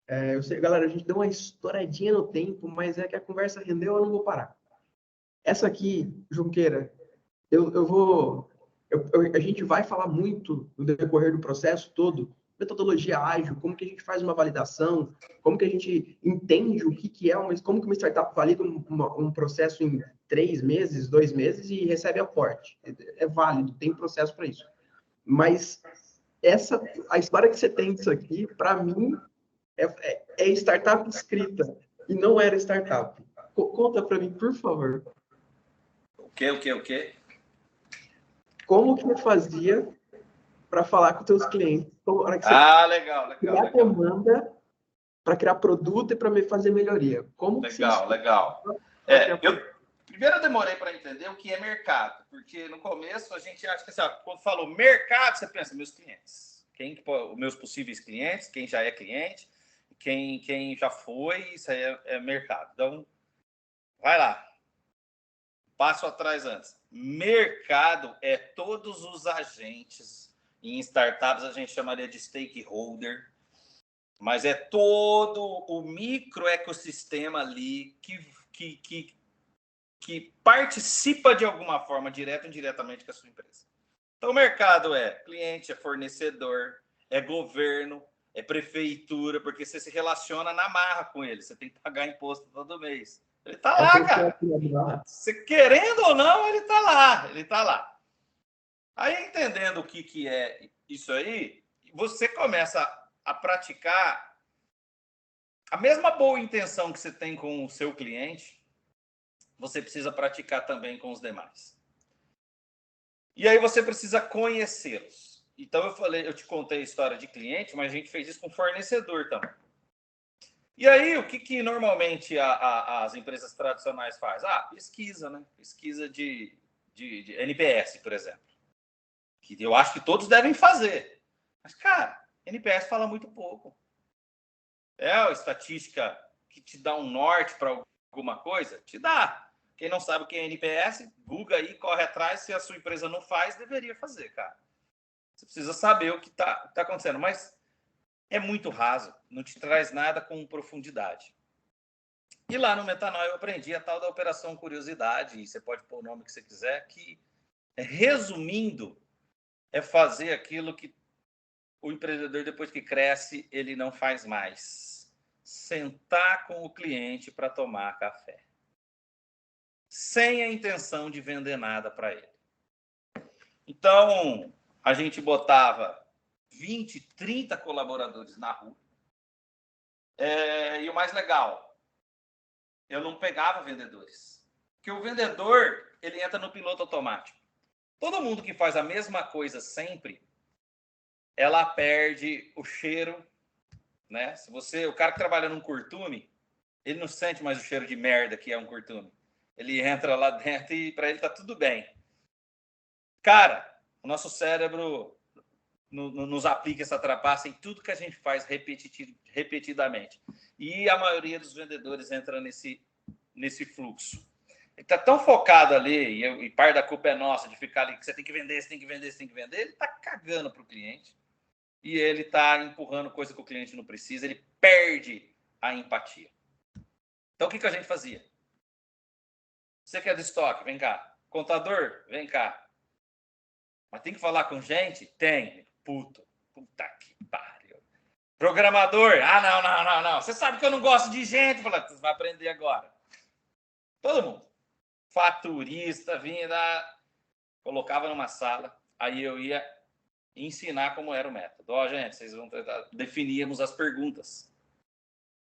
Eu sei, galera, a gente deu uma estouradinha no tempo, mas é que a conversa rendeu, eu não vou parar. Essa aqui, Junqueira, a gente vai falar muito no decorrer do processo todo, metodologia ágil, como que a gente faz uma validação, como que a gente entende o que é como que uma startup valida um processo em 3 meses, 2 meses e recebe aporte. É válido, tem processo para isso. Mas a história que você tem disso aqui, para mim, é startup escrita e não era startup. Conta para mim, por favor. O quê? Como que você fazia para falar com os teus clientes? Legal. Criar demanda para criar produto e para fazer melhoria. Como legal. Primeiro eu demorei para entender o que é mercado, porque no começo a gente acha que assim, quando falou mercado, você pensa meus clientes. Meus possíveis clientes, quem já é cliente, quem já foi, isso aí é mercado. Então, vai lá. Passo atrás antes. Mercado é todos os agentes. Em startups a gente chamaria de stakeholder, mas é todo o microecossistema ali que participa de alguma forma, direta ou indiretamente, com a sua empresa. Então, o mercado é cliente, é fornecedor, é governo, é prefeitura, porque você se relaciona na marra com ele, você tem que pagar imposto todo mês. Ele está lá, cara. Você querendo ou não, ele está lá. Aí, entendendo o que é isso aí, você começa a praticar a mesma boa intenção que você tem com o seu cliente, você precisa praticar também com os demais. E aí você precisa conhecê-los. Então, eu te contei a história de cliente, mas a gente fez isso com fornecedor também. E aí, o que normalmente as empresas tradicionais fazem? Pesquisa, né? Pesquisa de NPS, por exemplo. Que eu acho que todos devem fazer. Mas, cara, NPS fala muito pouco. É a estatística que te dá um norte para alguma coisa? Te dá. Quem não sabe o que é NPS, Google aí, corre atrás. Se a sua empresa não faz, deveria fazer, cara. Você precisa saber o que tá acontecendo. Mas é muito raso, não te traz nada com profundidade. E lá no Metanol eu aprendi a tal da operação curiosidade, e você pode pôr o nome que você quiser, que, resumindo, é fazer aquilo que o empreendedor, depois que cresce, ele não faz mais. Sentar com o cliente para tomar café. Sem a intenção de vender nada para ele. Então, a gente botava 20, 30 colaboradores na rua. E o mais legal, eu não pegava vendedores. Porque o vendedor, ele entra no piloto automático. Todo mundo que faz a mesma coisa sempre, ela perde o cheiro, né? O cara que trabalha num curtume, ele não sente mais o cheiro de merda que é um curtume. Ele entra lá dentro e para ele tá tudo bem. Cara, o nosso cérebro nos aplica essa trapaça em tudo que a gente faz repetidamente. E a maioria dos vendedores entra nesse fluxo. Ele está tão focado ali, e parte da culpa é nossa, de ficar ali, que você tem que vender, você tem que vender, você tem que vender, ele está cagando para o cliente. E ele está empurrando coisa que o cliente não precisa, ele perde a empatia. Então, o que a gente fazia? Você que é do estoque, vem cá. Contador, vem cá. Mas tem que falar com gente? Tem. Puta que pariu. Programador? Não. Você sabe que eu não gosto de gente. Fala, você vai aprender agora. Todo mundo. Faturista, vinha colocava numa sala, aí eu ia ensinar como era o método. Gente, vocês vão tentar. Definíamos as perguntas.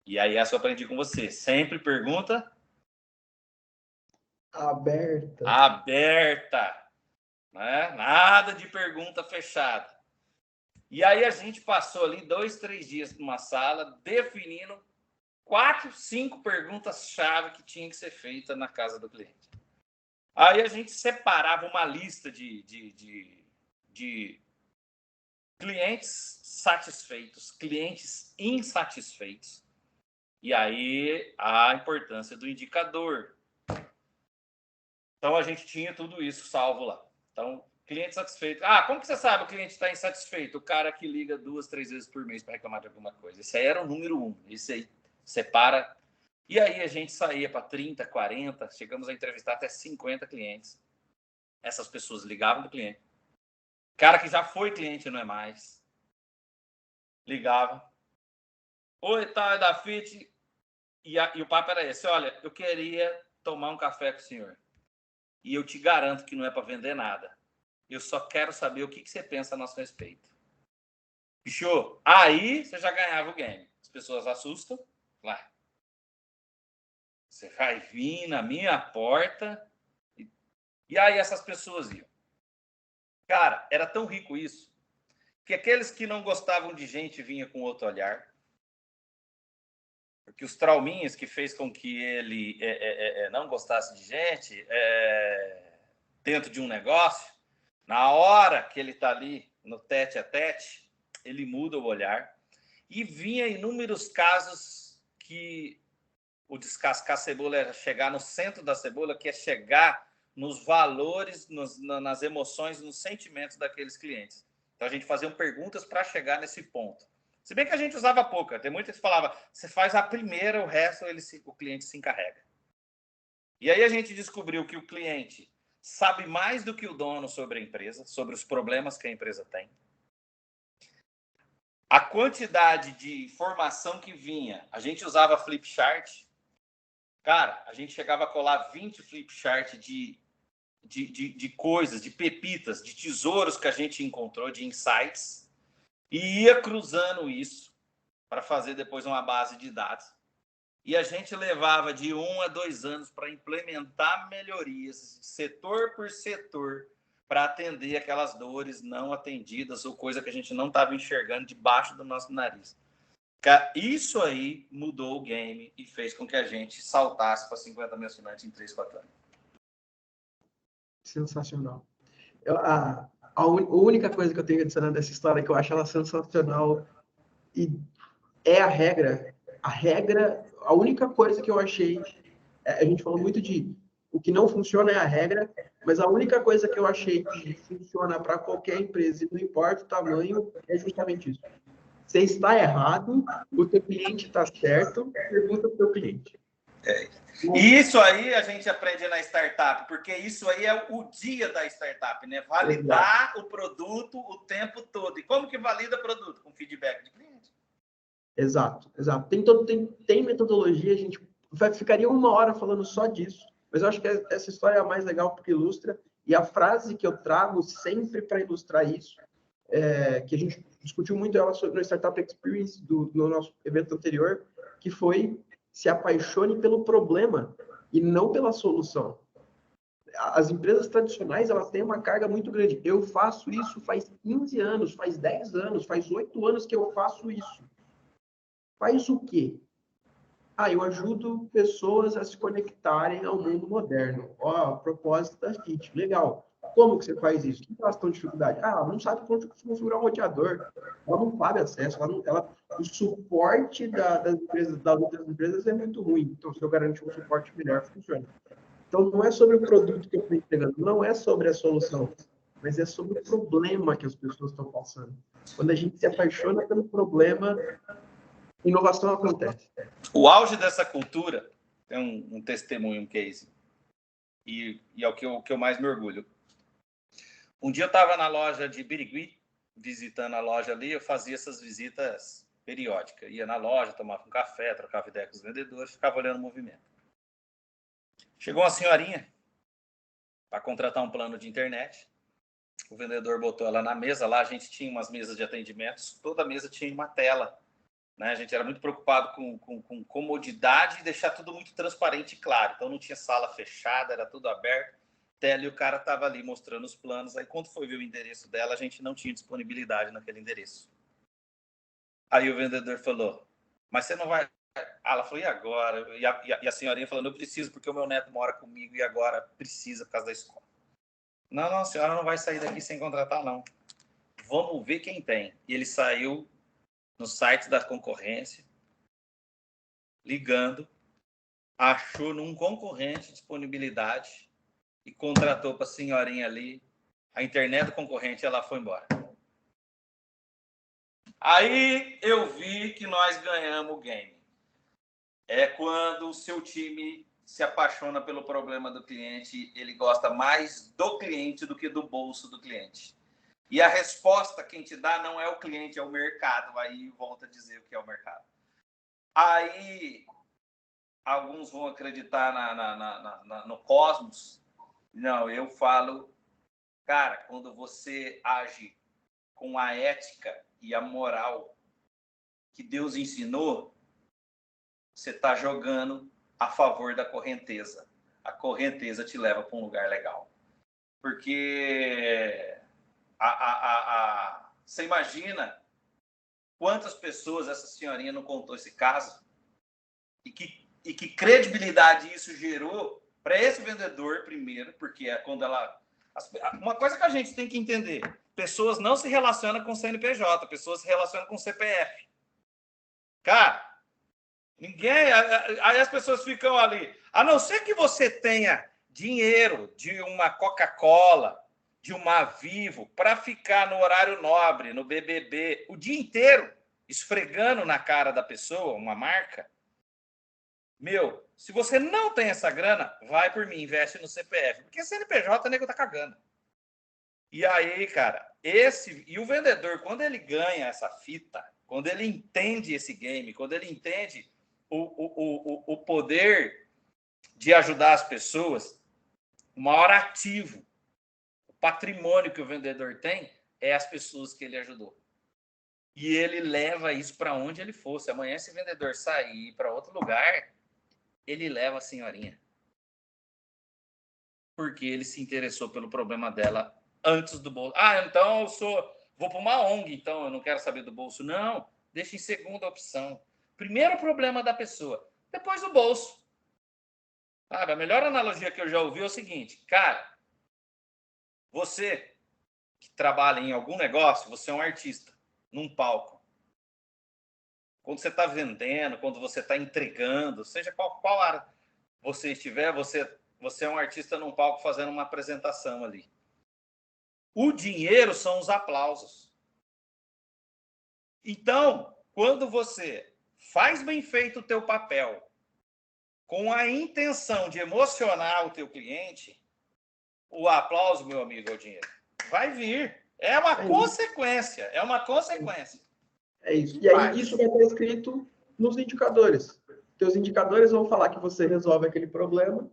E aí essa eu aprendi com você. Sempre pergunta aberta. Né? Nada de pergunta fechada. E aí a gente passou ali 2, 3 dias numa sala definindo 4, 5 perguntas-chave que tinha que ser feita na casa do cliente. Aí a gente separava uma lista de clientes satisfeitos, clientes insatisfeitos. E aí a importância do indicador. Então a gente tinha tudo isso salvo lá. Então, cliente satisfeito. Como que você sabe o cliente está insatisfeito? O cara que liga 2, 3 vezes por mês para reclamar de alguma coisa. Esse aí era o número 1. Esse aí separa. E aí a gente saía para 30, 40, chegamos a entrevistar até 50 clientes. Essas pessoas ligavam do cliente. Cara que já foi cliente, não é mais. Ligava. Oi, tá, é da FIT. E o papo era esse. Olha, eu queria tomar um café com o senhor. E eu te garanto que não é para vender nada. Eu só quero saber o que você pensa a nosso respeito. Bicho, aí você já ganhava o game. As pessoas assustam. Lá. Você vai vir na minha porta. E aí essas pessoas iam. Cara, era tão rico isso, que aqueles que não gostavam de gente vinham com outro olhar. Porque os trauminhas que fez com que ele não gostasse de gente dentro de um negócio, na hora que ele está ali no tete a tete, ele muda o olhar. E vinha inúmeros casos que o descascar a cebola é chegar no centro da cebola, que é chegar nos valores, nas emoções, nos sentimentos daqueles clientes. Então, a gente fazia perguntas para chegar nesse ponto. Se bem que a gente usava pouca. Tem muita que falava, você faz a primeira, o resto o cliente se encarrega. E aí a gente descobriu que o cliente sabe mais do que o dono sobre a empresa, sobre os problemas que a empresa tem. A quantidade de informação que vinha, a gente usava flip chart. Cara, a gente chegava a colar 20 flip chart de coisas, de pepitas, de tesouros que a gente encontrou, de insights, e ia cruzando isso para fazer depois uma base de dados. E a gente levava de 1 a 2 anos para implementar melhorias, setor por setor, para atender aquelas dores não atendidas ou coisa que a gente não estava enxergando debaixo do nosso nariz. Isso aí mudou o game e fez com que a gente saltasse para 50 mil assinantes em 3, 4 anos. Sensacional. A única coisa que eu tenho adicionando dessa história, que eu acho ela sensacional, e é a regra, a única coisa que eu achei A gente falou muito de o que não funciona é a regra, mas a única coisa que eu achei que funciona para qualquer empresa, e não importa o tamanho, é justamente isso. Você está errado, o teu cliente está certo, pergunta para o teu cliente. E isso aí a gente aprende na startup, porque isso aí é o dia da startup, né? Validar o produto o tempo todo. E como que valida o produto? Com feedback de cliente. Exato. Tem metodologia, a gente ficaria 1 hora falando só disso, mas eu acho que essa história é a mais legal porque ilustra, e a frase que eu trago sempre para ilustrar isso, que a gente discutiu muito ela no Startup Experience, no nosso evento anterior, que foi: se apaixone pelo problema e não pela solução. As empresas tradicionais, elas têm uma carga muito grande. Eu faço isso faz 15 anos, faz 10 anos, faz 8 anos que eu faço isso. Faz o quê? Eu ajudo pessoas a se conectarem ao mundo moderno. Ó, propósito da FIT, legal. Como que você faz isso? O que elas estão em dificuldade? Ela não sabe como configurar um roteador. Ela não sabe acesso. O suporte das outras empresas é muito ruim. Então, se eu garantir um suporte melhor, funciona. Então, não é sobre o produto que eu estou entregando, não é sobre a solução, mas é sobre o problema que as pessoas estão passando. Quando a gente se apaixona pelo problema, inovação acontece. O auge dessa cultura é um testemunho, um case. E é o que eu mais me orgulho. Um dia eu estava na loja de Birigui, visitando a loja ali, eu fazia essas visitas periódicas. Ia na loja, tomava um café, trocava ideia com os vendedores, ficava olhando o movimento. Chegou uma senhorinha para contratar um plano de internet. O vendedor botou ela na mesa. Lá a gente tinha umas mesas de atendimentos, toda mesa tinha uma tela. Né? A gente era muito preocupado com comodidade e deixar tudo muito transparente e claro. Então não tinha sala fechada, era tudo aberto. Tela, e o cara estava ali mostrando os planos. Aí quando foi ver o endereço dela, a gente não tinha disponibilidade naquele endereço. Aí o vendedor falou: mas você não vai... Ela falou: e agora? E a senhorinha falando: eu preciso porque o meu neto mora comigo e agora precisa por causa da escola. Não, a senhora não vai sair daqui sem contratar, não. Vamos ver quem tem. E ele saiu no site da concorrência, ligando, achou num concorrente disponibilidade e contratou para a senhorinha ali. A internet do concorrente, ela foi embora. Aí eu vi que nós ganhamos o game. É quando o seu time se apaixona pelo problema do cliente, ele gosta mais do cliente do que do bolso do cliente. E a resposta quem te dá não é o cliente, é o mercado. Aí volta a dizer o que é o mercado. Aí alguns vão acreditar no cosmos. Não, eu falo, cara, quando você age com a ética e a moral que Deus ensinou, você está jogando a favor da correnteza. A correnteza te leva para um lugar legal. Porque você imagina quantas pessoas essa senhorinha não contou esse caso? E que credibilidade isso gerou para esse vendedor primeiro, porque é quando ela... Uma coisa que a gente tem que entender, pessoas não se relacionam com CNPJ, pessoas se relacionam com CPF. Cara, ninguém... Aí as pessoas ficam ali, a não ser que você tenha dinheiro de uma Coca-Cola, de uma Vivo, para ficar no horário nobre, no BBB, o dia inteiro, esfregando na cara da pessoa, uma marca. Meu, se você não tem essa grana, vai por mim, investe no CPF. Porque CNPJ, o nego tá cagando. E aí, cara, e o vendedor, quando ele ganha essa fita, quando ele entende esse game, quando ele entende o poder de ajudar as pessoas, o maior ativo, o patrimônio que o vendedor tem, é as pessoas que ele ajudou. E ele leva isso para onde ele for. Se amanhã esse vendedor sair para outro lugar, ele leva a senhorinha. Porque ele se interessou pelo problema dela antes do bolso. Então vou para uma ONG, então eu não quero saber do bolso. Não, deixa em segunda opção. Primeiro o problema da pessoa, depois o bolso. Sabe, a melhor analogia que eu já ouvi é o seguinte: cara, você que trabalha em algum negócio, você é um artista, num palco. Quando você está vendendo, quando você está entregando, seja qual área, você estiver, você é um artista num palco fazendo uma apresentação ali. O dinheiro são os aplausos. Então, quando você faz bem feito o teu papel, com a intenção de emocionar o teu cliente, o aplauso, meu amigo, é o dinheiro. Vai vir. É uma consequência. É uma consequência. É isso. E aí, isso vai estar escrito nos indicadores. Teus indicadores vão falar que você resolve aquele problema,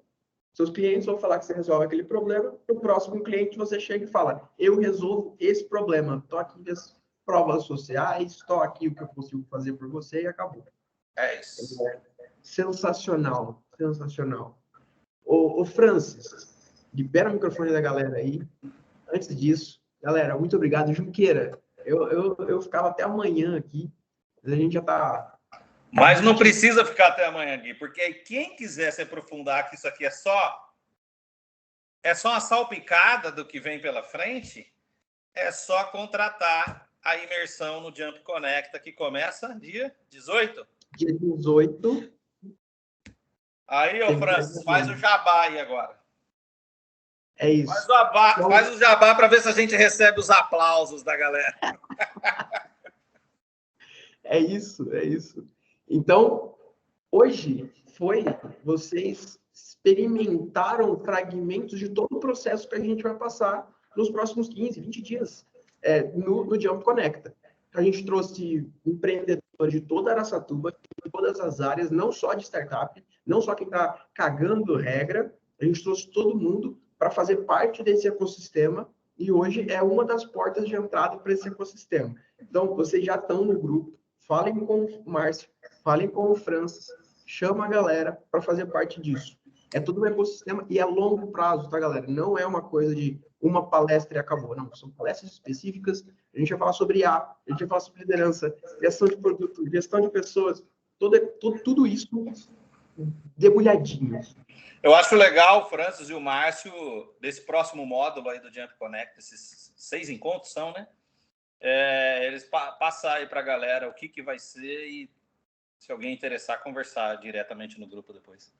seus clientes vão falar que você resolve aquele problema, no próximo cliente você chega e fala, eu resolvo esse problema, estou aqui as provas sociais, estou aqui o que eu consigo fazer por você e acabou. É isso. Sensacional, sensacional. Ô Francis, libera o microfone da galera aí. Antes disso, galera, muito obrigado. Junqueira, eu ficava até amanhã aqui, mas a gente já está... Mas não precisa ficar até amanhã, Gui, porque quem quiser se aprofundar, que isso aqui é só uma salpicada do que vem pela frente, é só contratar a imersão no Jump Conecta, que começa dia 18. Dia 18. Aí, ô Francis, faz o jabá aí agora. É isso. Faz o jabá para ver se a gente recebe os aplausos da galera. É isso, é isso. Então, hoje vocês experimentaram fragmentos de todo o processo que a gente vai passar nos próximos 15, 20 dias no Jump Conecta. A gente trouxe empreendedores de toda Araçatuba, de todas as áreas, não só de startup, não só quem está cagando regra, a gente trouxe todo mundo para fazer parte desse ecossistema e hoje é uma das portas de entrada para esse ecossistema. Então, vocês já estão no grupo, falem com o Márcio, falem com o Francis, chama a galera para fazer parte disso. É tudo um ecossistema e é longo prazo, tá, galera? Não é uma coisa de uma palestra e acabou. Não, são palestras específicas. A gente vai falar sobre IA, a gente vai falar sobre liderança, gestão de produto, gestão de pessoas, tudo isso debulhadinho. Eu acho legal o Francis e o Márcio, desse próximo módulo aí do Jump Connect, esses 6 encontros são, né? Eles passar aí para a galera o que vai ser e, se alguém interessar, conversar diretamente no grupo depois.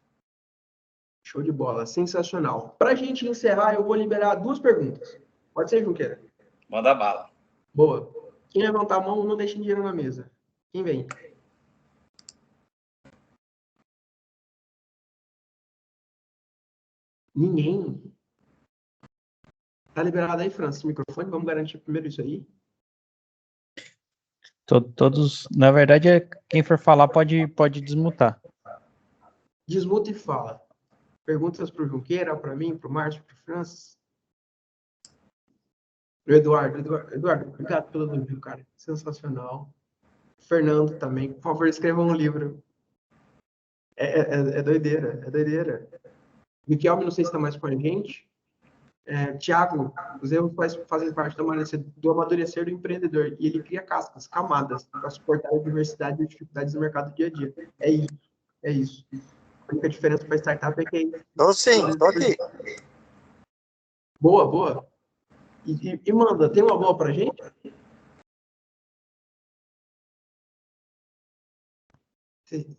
Show de bola, sensacional. Para a gente encerrar, eu vou liberar 2 perguntas. Pode ser, Junqueira? Manda bala. Boa. Quem levantar a mão, não deixe dinheiro na mesa. Quem vem? Ninguém. Tá liberado aí, Francis, o microfone? Vamos garantir primeiro isso aí? Todos, na verdade, quem for falar pode desmutar. Desmuta e fala. Perguntas para o Junqueira, para mim, para o Márcio, para o Francis. O Eduardo, obrigado pelo elogio, cara. Sensacional. Fernando também. Por favor, escrevam um livro. É doideira, é doideira. Miquel, não sei se está mais com a gente. Tiago, os erros fazem parte do amadurecer do empreendedor. E ele cria cascas, camadas, para suportar a diversidade e dificuldades do mercado do dia a dia. É isso. A única diferença para startup é que... Estou sim, estou aqui. Boa. E manda, tem uma boa para a gente? Sim.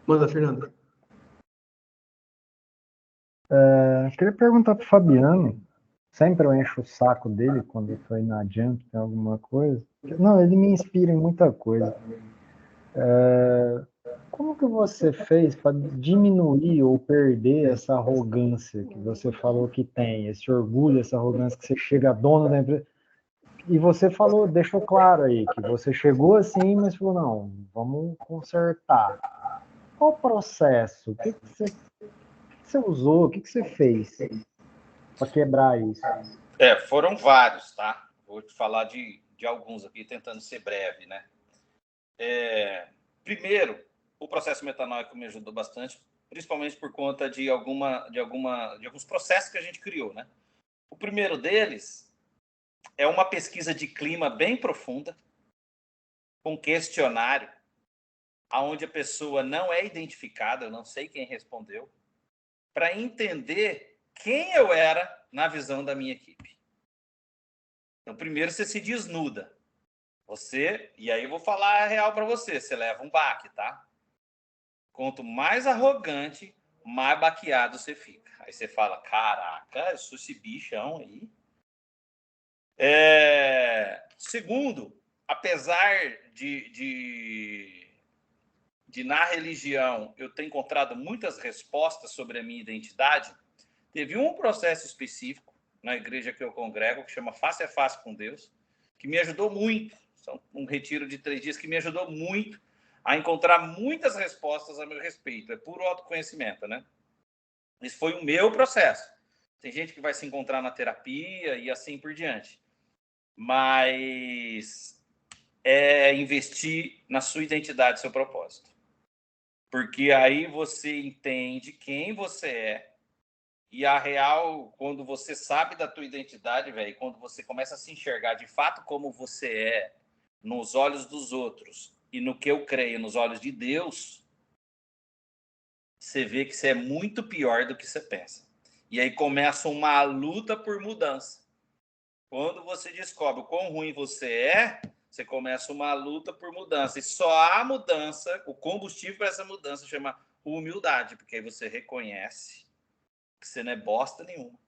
Manda, Fernando. Queria perguntar para o Fabiano, sempre eu encho o saco dele quando foi na Jump, tem alguma coisa. Não, ele me inspira em muita coisa. Como que você fez para diminuir ou perder essa arrogância que você falou que tem, esse orgulho, essa arrogância que você chega dono da empresa? E você falou, deixou claro aí, que você chegou assim, mas falou, não, vamos consertar. Qual o processo? O que você usou? O que você fez para quebrar isso? Foram vários, tá? Vou te falar de alguns aqui, tentando ser breve, né? Primeiro, o processo metanóico me ajudou bastante, principalmente por conta de alguns processos que a gente criou, né? O primeiro deles é uma pesquisa de clima bem profunda, com questionário, onde a pessoa não é identificada, eu não sei quem respondeu, para entender quem eu era na visão da minha equipe. Então, primeiro você se desnuda. E aí eu vou falar a real para você leva um baque, tá? Quanto mais arrogante, mais baqueado você fica. Aí você fala, caraca, eu sou esse bichão aí. Segundo, apesar de na religião eu ter encontrado muitas respostas sobre a minha identidade, teve um processo específico na igreja que eu congrego, que chama Face a Face com Deus, que me ajudou muito. Um retiro de 3 dias que me ajudou muito a encontrar muitas respostas a meu respeito. É puro autoconhecimento, né? Esse foi o meu processo. Tem gente que vai se encontrar na terapia e assim por diante. Mas é investir na sua identidade, seu propósito. Porque aí você entende quem você é. E a real, quando você sabe da tua identidade, velho, quando você começa a se enxergar de fato como você é, nos olhos dos outros, e no que eu creio, nos olhos de Deus, você vê que você é muito pior do que você pensa. E aí começa uma luta por mudança. Quando você descobre o quão ruim você é, você começa uma luta por mudança. E só há mudança, o combustível para essa mudança chama humildade, porque aí você reconhece que você não é bosta nenhuma.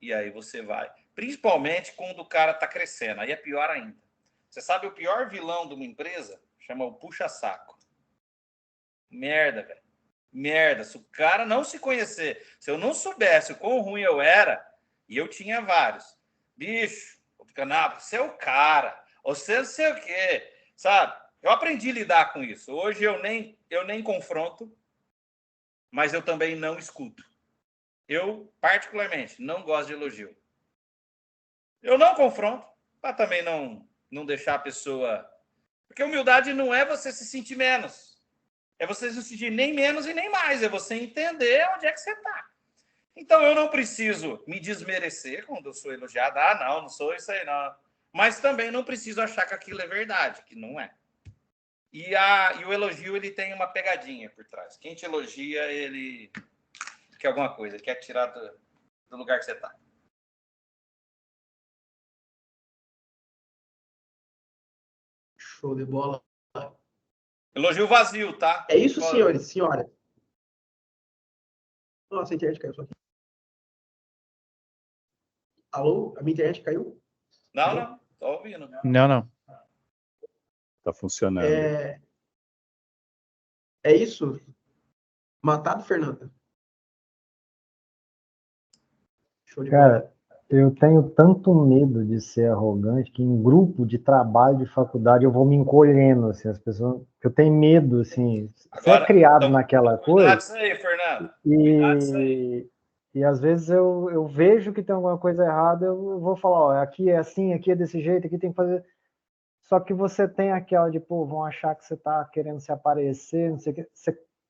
E aí você vai. Principalmente quando o cara está crescendo. Aí é pior ainda. Você sabe o pior vilão de uma empresa? Chama o puxa-saco. Merda, velho. Merda. Se o cara não se conhecer, se eu não soubesse o quão ruim eu era, e eu tinha vários, bicho, você é o cara, você não sei o quê, sabe? Eu aprendi a lidar com isso. Hoje eu nem confronto, mas eu também não escuto. Eu, particularmente, não gosto de elogio. Eu não confronto, para também não deixar a pessoa... Porque humildade não é você se sentir menos. É você se sentir nem menos e nem mais. É você entender onde é que você está. Então, eu não preciso me desmerecer quando eu sou elogiado. Ah, não sou isso aí, não. Mas também não preciso achar que aquilo é verdade, que não é. E o elogio, ele tem uma pegadinha por trás. Quem te elogia, ele quer alguma coisa, quer tirar do lugar que você está. Show de bola. Elogio vazio, tá? É isso, senhores e senhoras. Nossa, a internet caiu só aqui. Alô? A minha internet caiu? Não. Tô ouvindo. Não. Tá funcionando. É isso? Matado, Fernanda? Show de bola. Cara, eu tenho tanto medo de ser arrogante que em grupo de trabalho de faculdade eu vou me encolhendo, assim, as pessoas... Eu tenho medo, assim... Você é criado naquela coisa... Cuidado isso aí, Fernando. E às vezes eu vejo que tem alguma coisa errada, eu vou falar, ó, aqui é assim, aqui é desse jeito, aqui tem que fazer... Só que você tem aquela de, pô, vão achar que você tá querendo se aparecer, não sei o que.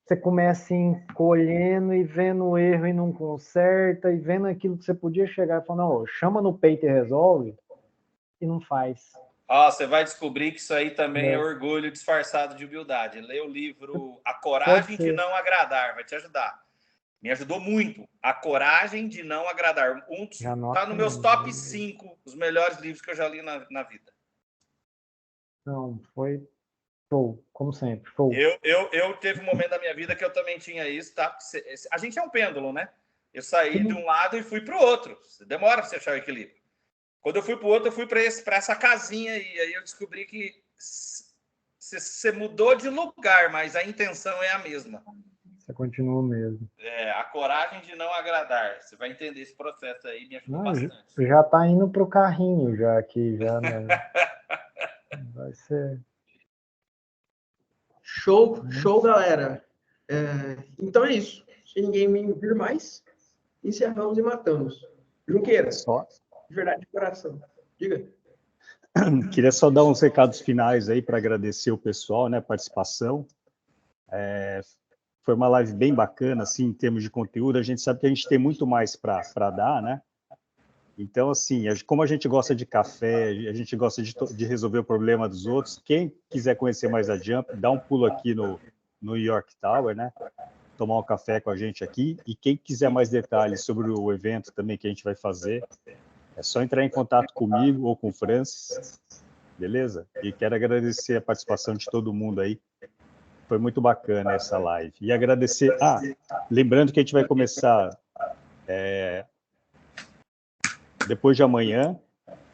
Você começa encolhendo e vendo o erro e não conserta, e vendo aquilo que você podia chegar e falar, não, chama no peito e resolve, e não faz. Você vai descobrir que isso aí também é orgulho disfarçado de humildade. Lê o livro A Coragem de Não Agradar, vai te ajudar. Me ajudou muito. A Coragem de Não Agradar. Tá nos meus top 5 os melhores livros que eu já li na vida. Não, foi show, como sempre, show. Eu teve um momento da minha vida que eu também tinha isso, tá? A gente é um pêndulo, né? Eu saí de um lado e fui para o outro. Demora para você achar o equilíbrio. Quando eu fui para o outro, eu fui para essa casinha e aí eu descobri que você mudou de lugar, mas a intenção é a mesma. Você continua mesmo. A coragem de não agradar. Você vai entender esse processo aí, me ajudou bastante. Já tá indo pro carrinho já aqui, já, né? Vai ser... Show, galera. Então é isso. Se ninguém me vir mais, encerramos e matamos. Junqueira, de verdade, de coração. Diga. Queria só dar uns recados finais aí para agradecer o pessoal, né, a participação. Foi uma live bem bacana, assim, em termos de conteúdo. A gente sabe que a gente tem muito mais para dar, né? Então, assim, como a gente gosta de café, a gente gosta de resolver o problema dos outros, quem quiser conhecer mais a Jump, dá um pulo aqui no New York Tower, né? Tomar um café com a gente aqui. E quem quiser mais detalhes sobre o evento também que a gente vai fazer, é só entrar em contato comigo ou com o Francis, beleza? E quero agradecer a participação de todo mundo aí. foi muito bacana essa live. E agradecer... lembrando que a gente vai começar depois de amanhã,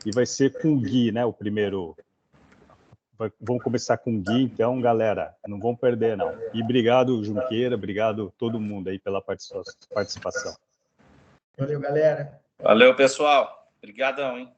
e vai ser com o Gui, né? O primeiro... Vamos começar com o Gui, então, galera, não vão perder, não. E obrigado, Junqueira, obrigado todo mundo aí pela participação. Valeu, galera. Valeu, pessoal. Obrigadão, hein?